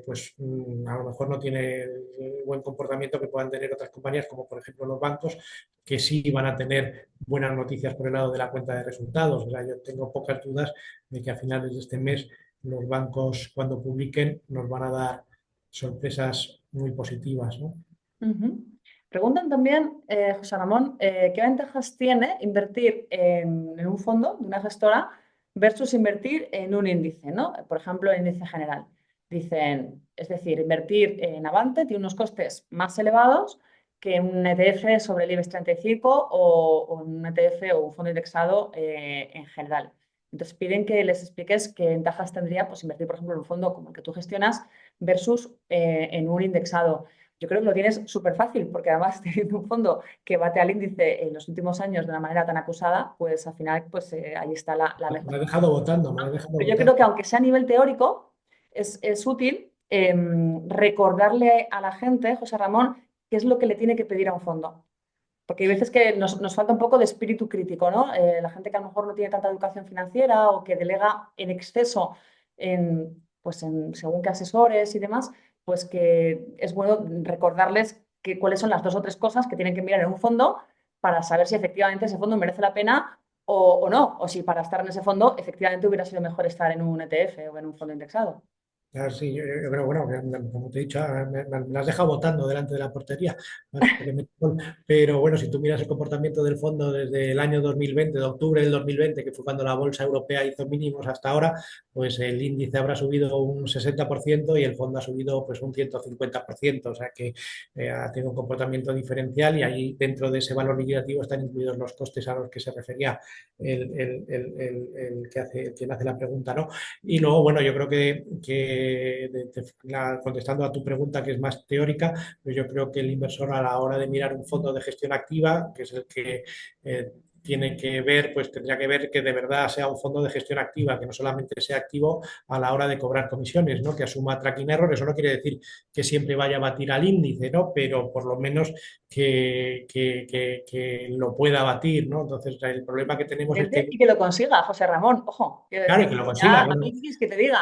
pues a lo mejor no tiene el buen comportamiento que puedan tener otras compañías, como por ejemplo los bancos, que sí van a tener buenas noticias por el lado de la cuenta de resultados. O sea, yo tengo pocas dudas de que a finales de este mes los bancos, cuando publiquen, nos van a dar sorpresas muy positivas, ¿no? Ujú. Preguntan también, José Ramón, ¿qué ventajas tiene invertir en un fondo de una gestora versus invertir en un índice, ¿no? Por ejemplo, el índice general. Dicen, es decir, invertir en Avante tiene unos costes más elevados que un ETF sobre el IBEX 35 o un ETF o un fondo indexado en general. Entonces piden que les expliques qué ventajas tendría pues, invertir, por ejemplo, en un fondo como el que tú gestionas versus en un indexado. Yo creo que lo tienes súper fácil, porque además teniendo un fondo que bate al índice en los últimos años de una manera tan acusada, pues al final pues, ahí está la Me mejor. he dejado votando, me he dejado Pero yo creo que votando. aunque sea a nivel teórico, es útil recordarle a la gente, José Ramón, qué es lo que le tiene que pedir a un fondo. Porque hay veces que nos falta un poco de espíritu crítico, ¿no? La gente que a lo mejor no tiene tanta educación financiera o que delega en exceso pues en según qué asesores y demás, pues que es bueno recordarles cuáles son las dos o tres cosas que tienen que mirar en un fondo para saber si efectivamente ese fondo merece la pena o no, o si para estar en ese fondo efectivamente hubiera sido mejor estar en un ETF o en un fondo indexado. Sí, yo creo, bueno, como te he dicho, me has dejado votando delante de la portería, ¿vale? Porque pero bueno, si tú miras el comportamiento del fondo desde el año 2020, de octubre del 2020, que fue cuando la bolsa europea hizo mínimos hasta ahora, pues el índice habrá subido un 60% y el fondo ha subido pues un 150%, o sea que ha tenido un comportamiento diferencial y ahí dentro de ese valor liquidativo están incluidos los costes a los que se refería quien hace la pregunta, ¿no? Y luego, bueno, yo creo contestando a tu pregunta, que es más teórica, pues yo creo que el inversor a la hora de mirar un fondo de gestión activa, que es el que tiene que ver, pues tendría que ver que de verdad sea un fondo de gestión activa, que no solamente sea activo a la hora de cobrar comisiones, ¿no? Que asuma tracking error. Eso no quiere decir que siempre vaya a batir al índice, ¿no? Pero por lo menos que lo pueda batir, ¿no? Entonces, el problema que tenemos es que, Y que lo consiga, José Ramón. Ojo, quiero claro, y decir, que lo ya consiga, a ¿no? mí qué quieres que te diga.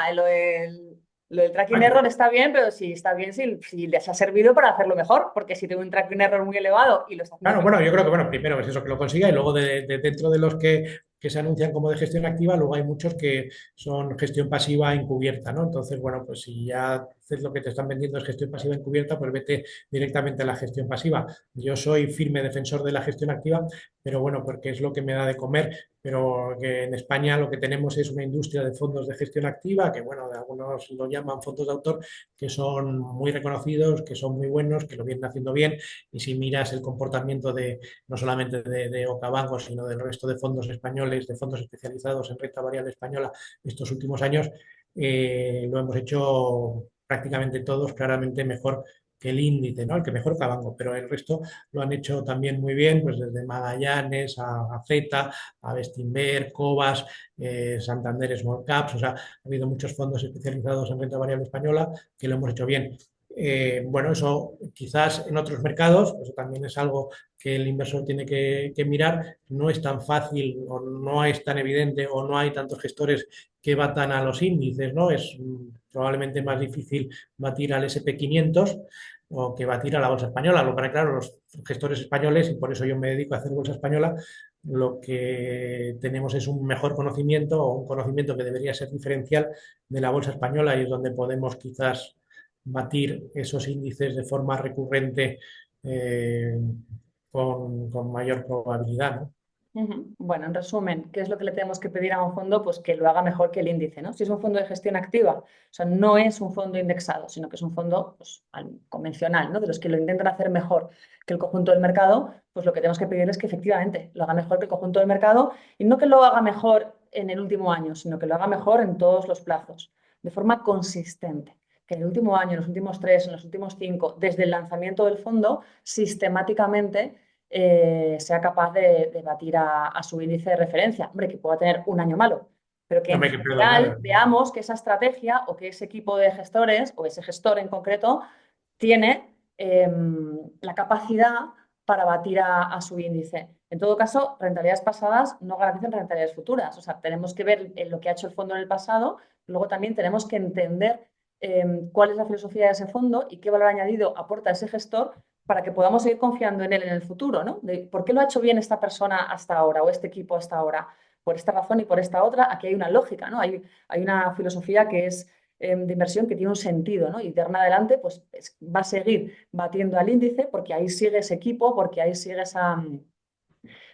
Lo del tracking Bueno, error está bien, pero si está bien, si les ha servido para hacerlo mejor, porque si tengo un tracking error muy elevado y lo está haciendo claro, bueno, yo creo que perfectamente. bueno, primero es eso que lo consiga y luego dentro de los que se anuncian como de gestión activa, luego hay muchos que son gestión pasiva encubierta, ¿no? Entonces, bueno, pues si ya haces lo que te están vendiendo es gestión pasiva encubierta, pues vete directamente a la gestión pasiva. Yo soy firme defensor de la gestión activa, pero bueno, porque es lo que me da de comer, pero que en España lo que tenemos es una industria de fondos de gestión activa, que bueno, algunos lo llaman fondos de autor, que son muy reconocidos, que son muy buenos, que lo vienen haciendo bien y si miras el comportamiento de no solamente de Ocabanco, sino del resto de fondos españoles, de fondos especializados en renta variable española estos últimos años, lo hemos hecho prácticamente todos claramente mejor que el índice, ¿no? El que mejor Cabango, pero el resto lo han hecho también muy bien, pues desde Magallanes a Zeta, a Bestinver, Cobas, Santander Small Caps, o sea, ha habido muchos fondos especializados en renta variable española que lo hemos hecho bien. Bueno, eso quizás en otros mercados, eso también es algo que el inversor tiene que mirar. No es tan fácil o no es tan evidente o no hay tantos gestores que batan a los índices, ¿no? Es probablemente más difícil batir al SP 500 o que batir a la bolsa española. Lo que claro, los gestores españoles, y por eso yo me dedico a hacer bolsa española, lo que tenemos es un mejor conocimiento o un conocimiento que debería ser diferencial de la bolsa española y es donde podemos quizás batir esos índices de forma recurrente eh, con mayor probabilidad, ¿no? Ujú. Bueno, en resumen, ¿qué es lo que le tenemos que pedir a un fondo? Pues que lo haga mejor que el índice, ¿no? Si es un fondo de gestión activa, o sea, no es un fondo indexado, sino que es un fondo pues, convencional, ¿no? De los que lo intentan hacer mejor que el conjunto del mercado, pues lo que tenemos que pedir es que efectivamente lo haga mejor que el conjunto del mercado y no que lo haga mejor en el último año, sino que lo haga mejor en todos los plazos, de forma consistente. Que en el último año, en los últimos 3, en los últimos 5, desde el lanzamiento del fondo, sistemáticamente sea capaz de batir a su índice de referencia. Hombre, que pueda tener un año malo, pero que No en me hay que general perdonar. veamos que esa estrategia o que ese equipo de gestores o ese gestor en concreto tiene la capacidad para batir a su índice. En todo caso, rentabilidades pasadas no garantizan rentabilidades futuras. O sea, tenemos que ver lo que ha hecho el fondo en el pasado, luego también tenemos que entender cuál es la filosofía de ese fondo y qué valor añadido aporta ese gestor para que podamos seguir confiando en él en el futuro, ¿no? De por qué lo ha hecho bien esta persona hasta ahora o este equipo hasta ahora, por esta razón y por esta otra, aquí hay una lógica, ¿no? Hay una filosofía que es de inversión que tiene un sentido, ¿no? Y de ahora en adelante, pues va a seguir batiendo al índice porque ahí sigue ese equipo, porque ahí sigue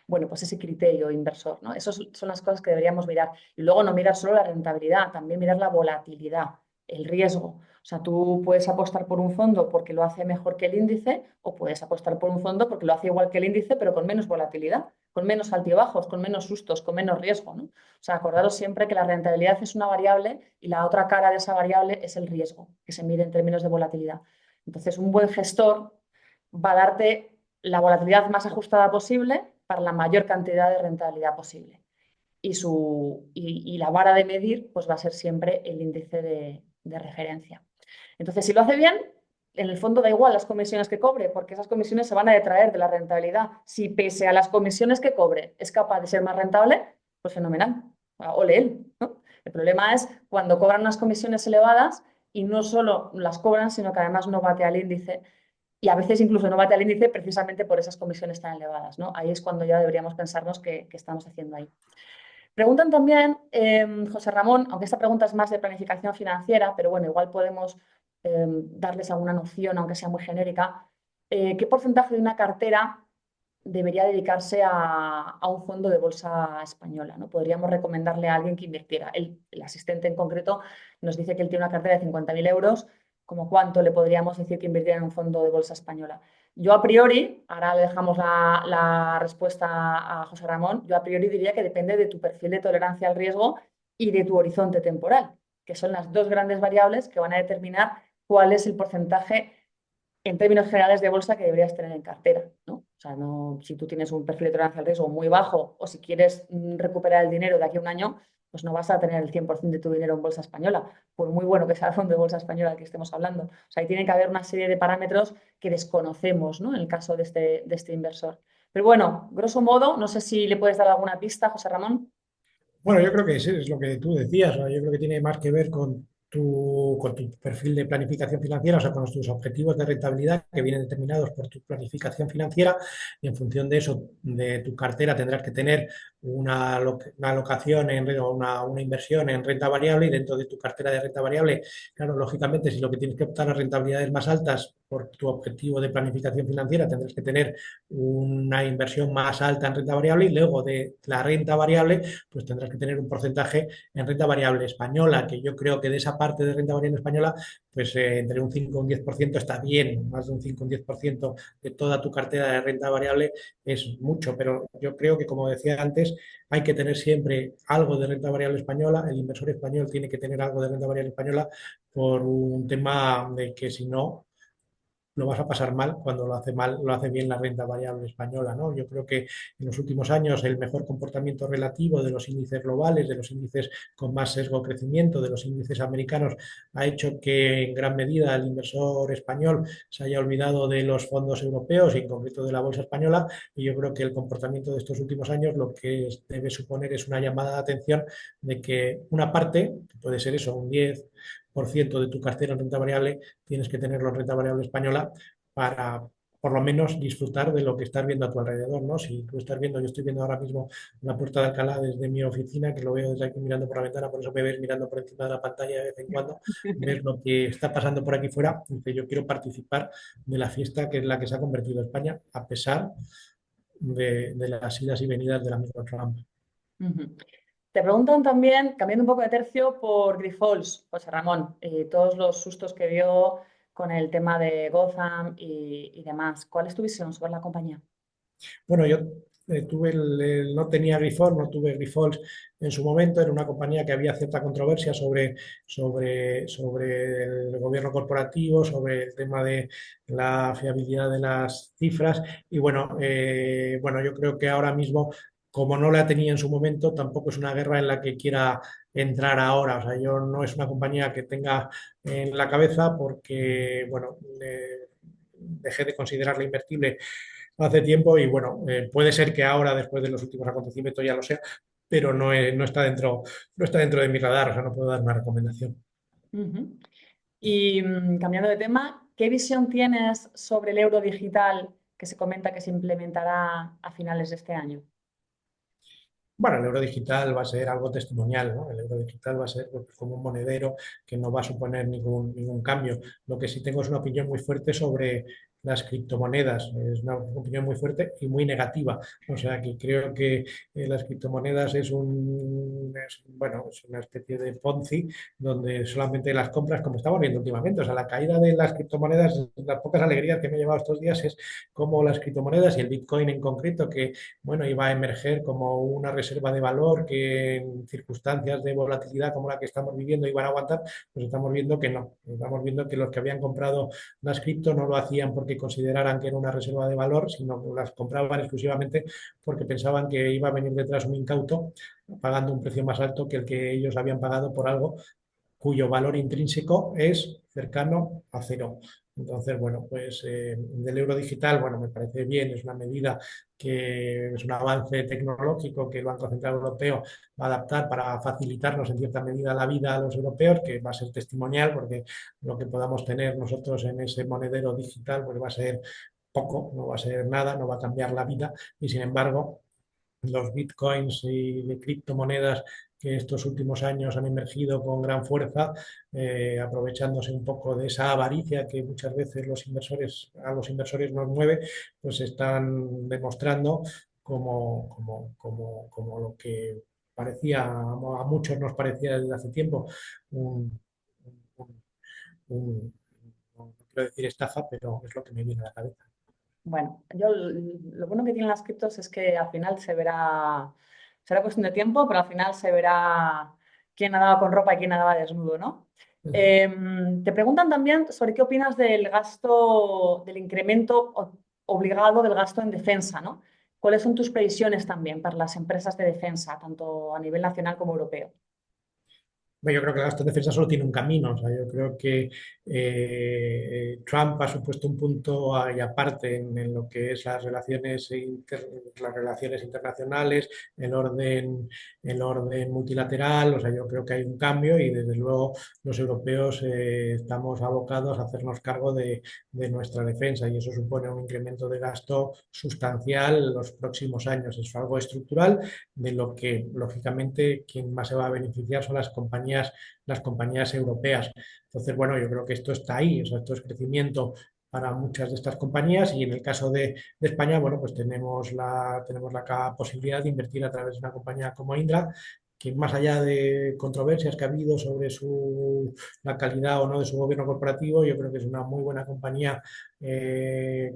bueno, pues ese criterio inversor, ¿no? Esas son las cosas que deberíamos mirar. Y luego no mirar solo la rentabilidad, también mirar la volatilidad, el riesgo. O sea, tú puedes apostar por un fondo porque lo hace mejor que el índice o puedes apostar por un fondo porque lo hace igual que el índice, pero con menos volatilidad, con menos altibajos, con menos sustos, con menos riesgo, ¿no? O sea, acordaros siempre que la rentabilidad es una variable y la otra cara de esa variable es el riesgo, que se mide en términos de volatilidad. Entonces, un buen gestor va a darte la volatilidad más ajustada posible para la mayor cantidad de rentabilidad posible. Y la vara de medir pues va a ser siempre el índice de referencia. Entonces, si lo hace bien, en el fondo da igual las comisiones que cobre, porque esas comisiones se van a detraer de la rentabilidad. Si pese a las comisiones que cobre es capaz de ser más rentable, pues fenomenal. Ole él, ¿no? El problema es cuando cobran unas comisiones elevadas y no solo las cobran, sino que además no bate al índice y a veces incluso no bate al índice precisamente por esas comisiones tan elevadas, ¿no? Ahí es cuando ya deberíamos pensarnos qué estamos haciendo ahí. Preguntan también, José Ramón, aunque esta pregunta es más de planificación financiera, pero bueno, igual podemos darles alguna noción, aunque sea muy genérica. ¿Qué porcentaje de una cartera debería dedicarse a un fondo de bolsa española, ¿no? Podríamos recomendarle a alguien que invirtiera. El asistente en concreto nos dice que él tiene una cartera de 50.000 euros, ¿como cuánto le podríamos decir que invirtiera en un fondo de bolsa española? Yo a priori, ahora le dejamos la respuesta a José Ramón, yo a priori diría que depende de tu perfil de tolerancia al riesgo y de tu horizonte temporal, que son las dos grandes variables que van a determinar cuál es el porcentaje en términos generales de bolsa que deberías tener en cartera, ¿no? O sea, no, si tú tienes un perfil de tolerancia al riesgo muy bajo o si quieres recuperar el dinero de aquí a un año, pues no vas a tener el 100% de tu dinero en bolsa española, por muy bueno que sea el fondo de bolsa española del que estemos hablando. O sea, ahí tiene que haber una serie de parámetros que desconocemos, ¿no? En el caso de este inversor. Pero bueno, grosso modo, no sé si le puedes dar alguna pista, José Ramón. Bueno, yo creo que es lo que tú decías, ¿no? Yo creo que tiene más que ver con tu perfil de planificación financiera, o sea, con tus objetivos de rentabilidad que vienen determinados por tu planificación financiera y en función de eso, de tu cartera tendrás que tener una alocación o una inversión en renta variable y dentro de tu cartera de renta variable, claro, lógicamente, si lo que tienes que optar a rentabilidades más altas por tu objetivo de planificación financiera, tendrás que tener una inversión más alta en renta variable y luego de la renta variable pues tendrás que tener un porcentaje en renta variable española, que yo creo que de esa parte de renta variable española, pues entre un 5 y un 10% está bien, más de un 5 o un 10% de toda tu cartera de renta variable es mucho, pero yo creo que, como decía antes, hay que tener siempre algo de renta variable española, el inversor español tiene que tener algo de renta variable española por un tema de que si no, lo vas a pasar mal cuando lo hace mal, lo hace bien la renta variable española, ¿no? Yo creo que en los últimos años el mejor comportamiento relativo de los índices globales, de los índices con más sesgo de crecimiento, de los índices americanos, ha hecho que en gran medida el inversor español se haya olvidado de los fondos europeos y en concreto de la bolsa española. Y yo creo que el comportamiento de estos últimos años lo que debe suponer es una llamada de atención de que una parte, que puede ser eso, un 10% de tu cartera en renta variable, tienes que tenerlo en renta variable española para por lo menos disfrutar de lo que estás viendo a tu alrededor, ¿no? Si tú estás viendo, yo estoy viendo ahora mismo la Puerta de Alcalá desde mi oficina, que lo veo desde aquí mirando por la ventana, por eso me ves mirando por encima de la pantalla de vez en cuando, ves lo que está pasando por aquí fuera, y que yo quiero participar de la fiesta que es la que se ha convertido España, a pesar de las idas y venidas del amigo Trump. Ujú. Te preguntan también, cambiando un poco de tercio, por Grifols, José Ramón, todos los sustos que dio con el tema de Gotham y demás. ¿Cuál es tu visión sobre la compañía? Bueno, yo no tenía Grifols, no tuve Grifols en su momento, era una compañía que había cierta controversia sobre el gobierno corporativo, sobre el tema de la fiabilidad de las cifras y bueno, yo creo que ahora mismo, como no la tenía en su momento, tampoco es una guerra en la que quiera entrar ahora. O sea, yo no es una compañía que tenga en la cabeza porque, bueno, dejé de considerarla invertible hace tiempo y bueno, puede ser que ahora, después de los últimos acontecimientos, ya lo sea, pero no está dentro de mi radar, o sea, no puedo dar una recomendación. Ujú. Y cambiando de tema, ¿qué visión tienes sobre el euro digital que se comenta que se implementará a finales de este año? Bueno, el euro digital va a ser algo testimonial, ¿no? El euro digital va a ser pues, como un monedero que no va a suponer ningún cambio. Lo que sí tengo es una opinión muy fuerte sobre las criptomonedas. Es una opinión muy fuerte y muy negativa. O sea, que creo que las criptomonedas bueno, es una especie de Ponzi donde solamente las compras, como estamos viendo últimamente. O sea, la caída de las criptomonedas, las pocas alegrías que me he llevado estos días es como las criptomonedas y el Bitcoin en concreto, que bueno, iba a emerger como una reserva de valor que en circunstancias de volatilidad como la que estamos viviendo iban a aguantar, pues estamos viendo que no. Estamos viendo que los que habían comprado las cripto no lo hacían porque consideraran que era una reserva de valor, sino que las compraban exclusivamente porque pensaban que iba a venir detrás un incauto pagando un precio más alto que el que ellos habían pagado por algo cuyo valor intrínseco es cercano a cero. Entonces, bueno, pues del euro digital, bueno, me parece bien, es una medida que es un avance tecnológico que el Banco Central Europeo va a adaptar para facilitarnos en cierta medida la vida a los europeos, que va a ser testimonial, porque lo que podamos tener nosotros en ese monedero digital, pues va a ser poco, no va a ser nada, no va a cambiar la vida, y sin embargo, los bitcoins y de criptomonedas que estos últimos años han emergido con gran fuerza, aprovechándose un poco de esa avaricia que muchas veces a los inversores nos mueve, pues están demostrando como lo que parecía, a muchos nos parecía desde hace tiempo, un, un- un- no quiero decir estafa, pero es lo que me viene a la cabeza. Bueno, lo bueno que tienen las criptos es que al final será cuestión de tiempo, pero al final se verá quién nadaba con ropa y quién nadaba desnudo, ¿no? Te preguntan también sobre qué opinas del gasto, del incremento obligado del gasto en defensa, ¿no? ¿Cuáles son tus previsiones también para las empresas de defensa, tanto a nivel nacional como europeo? Bueno, yo creo que la gasto en defensa solo tiene un camino. O sea, yo creo que Trump ha supuesto un punto y aparte en lo que es las relaciones internacionales, el orden multilateral. O sea, yo creo que hay un cambio y desde luego los europeos estamos abocados a hacernos cargo de nuestra defensa y eso supone un incremento de gasto sustancial en los próximos años. Es algo estructural de lo que, lógicamente, quien más se va a beneficiar son las compañías europeas. Entonces, bueno, yo creo que esto está ahí, o sea, esto es crecimiento para muchas de estas compañías y en el caso de España, bueno, pues tenemos la posibilidad de invertir a través de una compañía como Indra, que más allá de controversias que ha habido sobre la calidad o no de su gobierno corporativo, yo creo que es una muy buena compañía que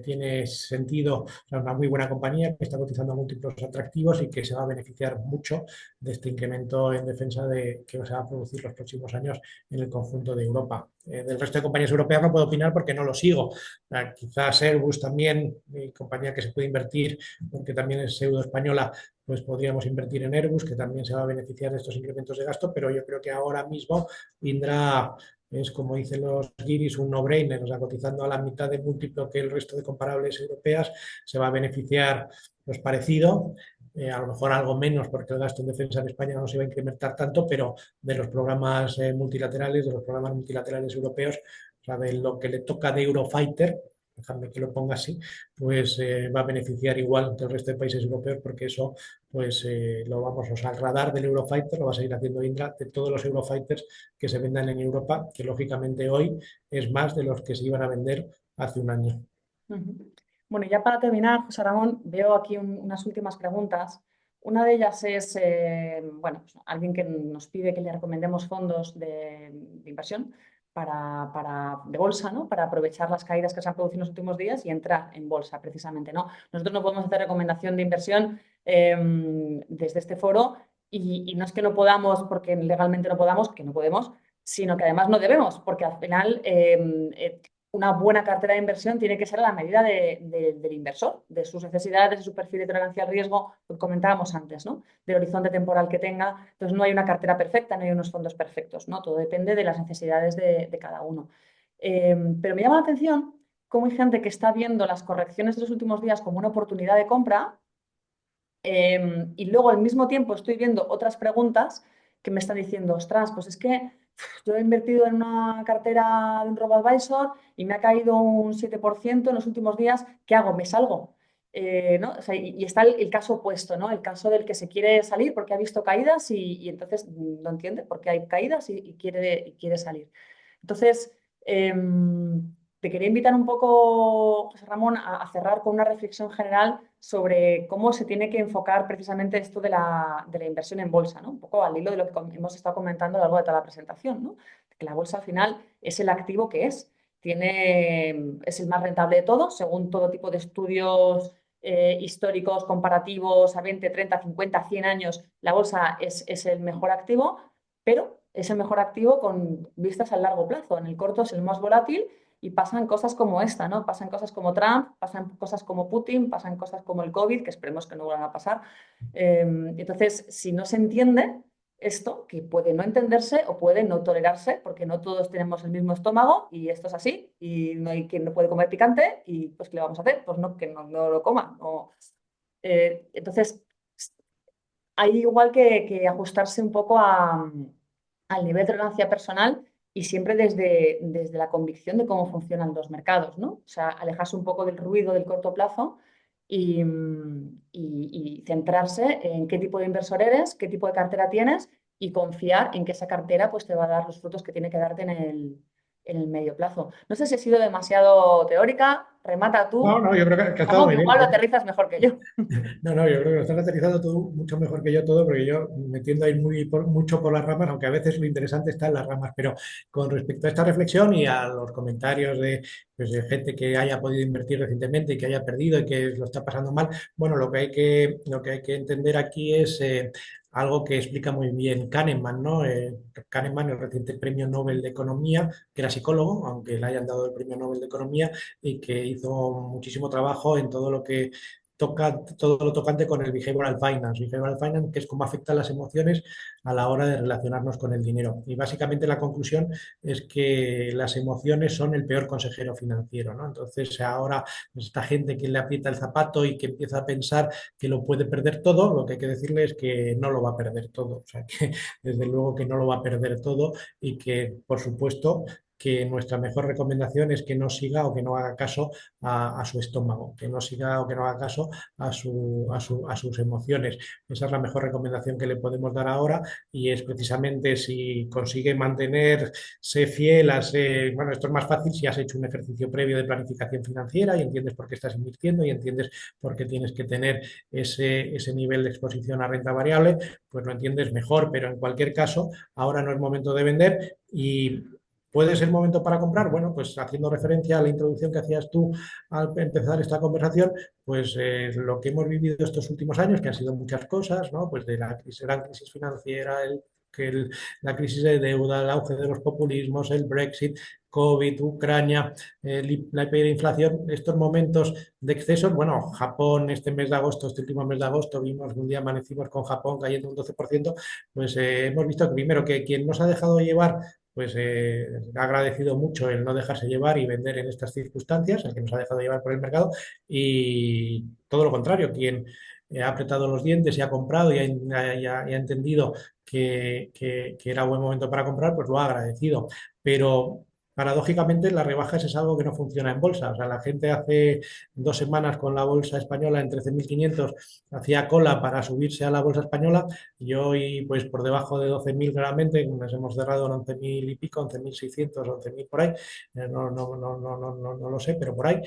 tiene sentido, o sea, una muy buena compañía que está cotizando a múltiplos atractivos y que se va a beneficiar mucho de este incremento en defensa que se va a producir los próximos años en el conjunto de Europa. Del resto de compañías europeas no puedo opinar porque no lo sigo. Quizás Airbus también, mi compañía que se puede invertir, porque también es pseudo española, pues podríamos invertir en Airbus, que también se va a beneficiar de estos incrementos de gasto, pero yo creo que ahora mismo Indra es, como dicen los guiris, un no-brainer, o sea, cotizando a la mitad de múltiplo que el resto de comparables europeas, se va a beneficiar pues parecido, a lo mejor algo menos porque el gasto en defensa en España no se va a incrementar tanto, pero de los programas multilaterales, de los programas multilaterales europeos, o sea, de lo que le toca de Eurofighter, dejadme que lo ponga así, pues va a beneficiar igual que el resto de países europeos porque eso pues lo vamos, o sea, al radar del Eurofighter lo va a seguir haciendo Indra de todos los Eurofighters que se vendan en Europa, que lógicamente hoy es más de los que se iban a vender hace un año. Ujú. Bueno, y ya para terminar, José Ramón, veo aquí unas últimas preguntas. Una de ellas es, bueno, pues alguien que nos pide que le recomendemos fondos de inversión de bolsa, ¿no? Para aprovechar las caídas que se han producido en los últimos días y entrar en bolsa, precisamente, ¿no? Nosotros no podemos hacer recomendación de inversión desde este foro y no es que no podamos porque legalmente no podamos, que no podemos, sino que además no debemos, porque al final una buena cartera de inversión tiene que ser a la medida del inversor, de sus necesidades, de su perfil de tolerancia al riesgo, lo que comentábamos antes, ¿no? Del horizonte temporal que tenga. Entonces, no hay una cartera perfecta, no hay unos fondos perfectos, ¿no? Todo depende de las necesidades de cada uno. Pero me llama la atención cómo hay gente que está viendo las correcciones de los últimos días como una oportunidad de compra y luego al mismo tiempo estoy viendo otras preguntas que me están diciendo, ostras, pues es que yo he invertido en una cartera de un robo-advisor y me ha caído un 7% en los últimos días, ¿qué hago? ¿Me salgo? ¿No? O sea, y está el caso opuesto, ¿no? El caso del que se quiere salir porque ha visto caídas y entonces no entiende por qué hay caídas y quiere salir. Entonces, te quería invitar un poco, José Ramón, a cerrar con una reflexión general sobre cómo se tiene que enfocar precisamente esto de la inversión en bolsa, ¿no? Un poco al hilo de lo que hemos estado comentando a lo largo de toda la presentación, ¿no? Que la bolsa al final es el activo que es. Es el más rentable de todos, según todo tipo de estudios históricos, comparativos a 20, 30, 50, 100 años, la bolsa es el mejor activo, pero es el mejor activo con vistas al largo plazo. En el corto es el más volátil y pasan cosas como esta, ¿no? Pasan cosas como Trump, pasan cosas como Putin, pasan cosas como el COVID, que esperemos que no vuelvan a pasar. Entonces, si no se entiende esto, que puede no entenderse o puede no tolerarse, porque no todos tenemos el mismo estómago y esto es así, y no hay quien no puede comer picante, y pues ¿qué le vamos a hacer? Pues no, que no lo coma. No. Entonces, hay igual que ajustarse un poco al nivel de tolerancia personal y siempre desde la convicción de cómo funcionan los mercados, ¿no? O sea, alejarse un poco del ruido del corto plazo y centrarse en qué tipo de inversor eres, qué tipo de cartera tienes y confiar en que esa cartera pues, te va a dar los frutos que tiene que darte en el medio plazo. No sé si he sido demasiado teórica, remata No, tú, no, yo creo que ha estado Ramón, que muy bien. igual lo aterrizas mejor que yo. No, no, yo creo que lo estás aterrizando tú mucho mejor que yo todo, porque yo me tiendo a ir mucho por las ramas, aunque a veces lo interesante está en las ramas. Pero con respecto a esta reflexión y a los comentarios pues, de gente que haya podido invertir recientemente y que haya perdido y que lo está pasando mal, bueno, lo que hay que entender aquí es algo que explica muy bien Kahneman, ¿no? Kahneman, el reciente premio Nobel de Economía, que era psicólogo, aunque le hayan dado el premio Nobel de Economía, y que hizo muchísimo trabajo en todo lo que toca todo lo tocante con el behavioral finance. Behavioral finance, que es cómo afectan las emociones a la hora de relacionarnos con el dinero. Y básicamente la conclusión es que las emociones son el peor consejero financiero, ¿no? Entonces ahora pues, esta gente que le aprieta el zapato y que empieza a pensar que lo puede perder todo, lo que hay que decirle es que no lo va a perder todo. O sea, que desde luego que no lo va a perder todo y que, por supuesto, que nuestra mejor recomendación es que no siga o que no haga caso a su estómago, que no siga o que no haga caso a sus emociones. Esa es la mejor recomendación que le podemos dar ahora y es precisamente si consigue mantenerse fiel bueno, esto es más fácil si has hecho un ejercicio previo de planificación financiera y entiendes por qué estás invirtiendo y entiendes por qué tienes que tener ese nivel de exposición a renta variable, pues lo entiendes mejor, pero en cualquier caso, ahora no es momento de vender y ¿puede ser momento para comprar? Bueno, pues haciendo referencia a la introducción que hacías tú al empezar esta conversación, pues lo que hemos vivido estos últimos años, que han sido muchas cosas, ¿no? Pues de la gran crisis financiera, la crisis de deuda, el auge de los populismos, el Brexit, COVID, Ucrania, la hiperinflación, estos momentos de excesos, bueno, Japón este mes de agosto, este último mes de agosto, vimos un día amanecimos con Japón cayendo un 12%, pues hemos visto que primero que quien nos ha dejado llevar pues ha agradecido mucho el no dejarse llevar y vender en estas circunstancias, el que nos ha dejado llevar por el mercado, y todo lo contrario, quien ha apretado los dientes y ha comprado y ha entendido que era buen momento para comprar, pues lo ha agradecido. Pero paradójicamente las rebajas es algo que no funciona en bolsa. O sea, la gente hace 2 semanas con la bolsa española en 13.500 hacía cola para subirse a la bolsa española y hoy, pues por debajo de 12.000 claramente, nos hemos cerrado en 11.000 y pico, 11.600, 11.000 por ahí, no lo sé, pero por ahí,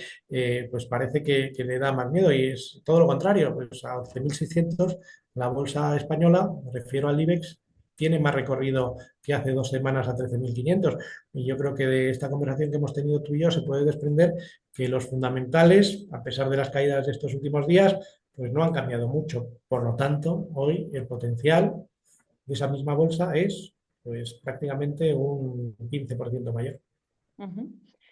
pues parece que le da más miedo y es todo lo contrario, pues a 11.600 la bolsa española, me refiero al IBEX, tiene más recorrido que hace 2 semanas a 13.500. Y yo creo que de esta conversación que hemos tenido tú y yo se puede desprender que los fundamentales, a pesar de las caídas de estos últimos días, pues no han cambiado mucho. Por lo tanto, hoy el potencial de esa misma bolsa es pues prácticamente un 15% mayor. Ujú.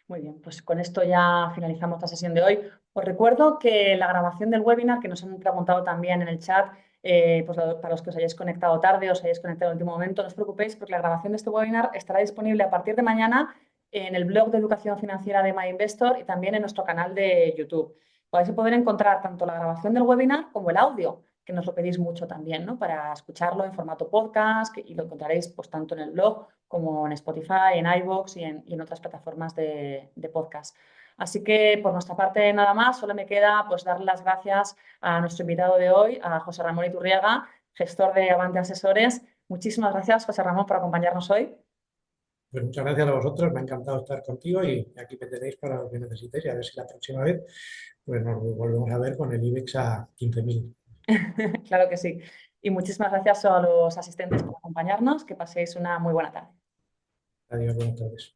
Muy bien, pues con esto ya finalizamos la sesión de hoy. Os recuerdo que la grabación del webinar, que nos han preguntado también en el chat, pues para los que os hayáis conectado tarde, os hayáis conectado en el último momento, no os preocupéis porque la grabación de este webinar estará disponible a partir de mañana en el blog de educación financiera de MyInvestor y también en nuestro canal de YouTube. Vais a poder encontrar tanto la grabación del webinar como el audio, que nos lo pedís mucho también, ¿no? Para escucharlo en formato podcast y lo encontraréis pues tanto en el blog como en Spotify, en iVoox y en otras plataformas de podcast. Así que por nuestra parte nada más, solo me queda pues darle las gracias a nuestro invitado de hoy, a José Ramón Iturriaga, gestor de Avante Asesores. Muchísimas gracias, José Ramón, por acompañarnos hoy. Pues muchas gracias a vosotros, me ha encantado estar contigo y aquí me tenéis para lo que necesitéis y a ver si la próxima vez pues nos volvemos a ver con el IBEX a 15.000. Claro que sí. Y muchísimas gracias a los asistentes por acompañarnos. Que paséis una muy buena tarde. Adiós, buenas tardes.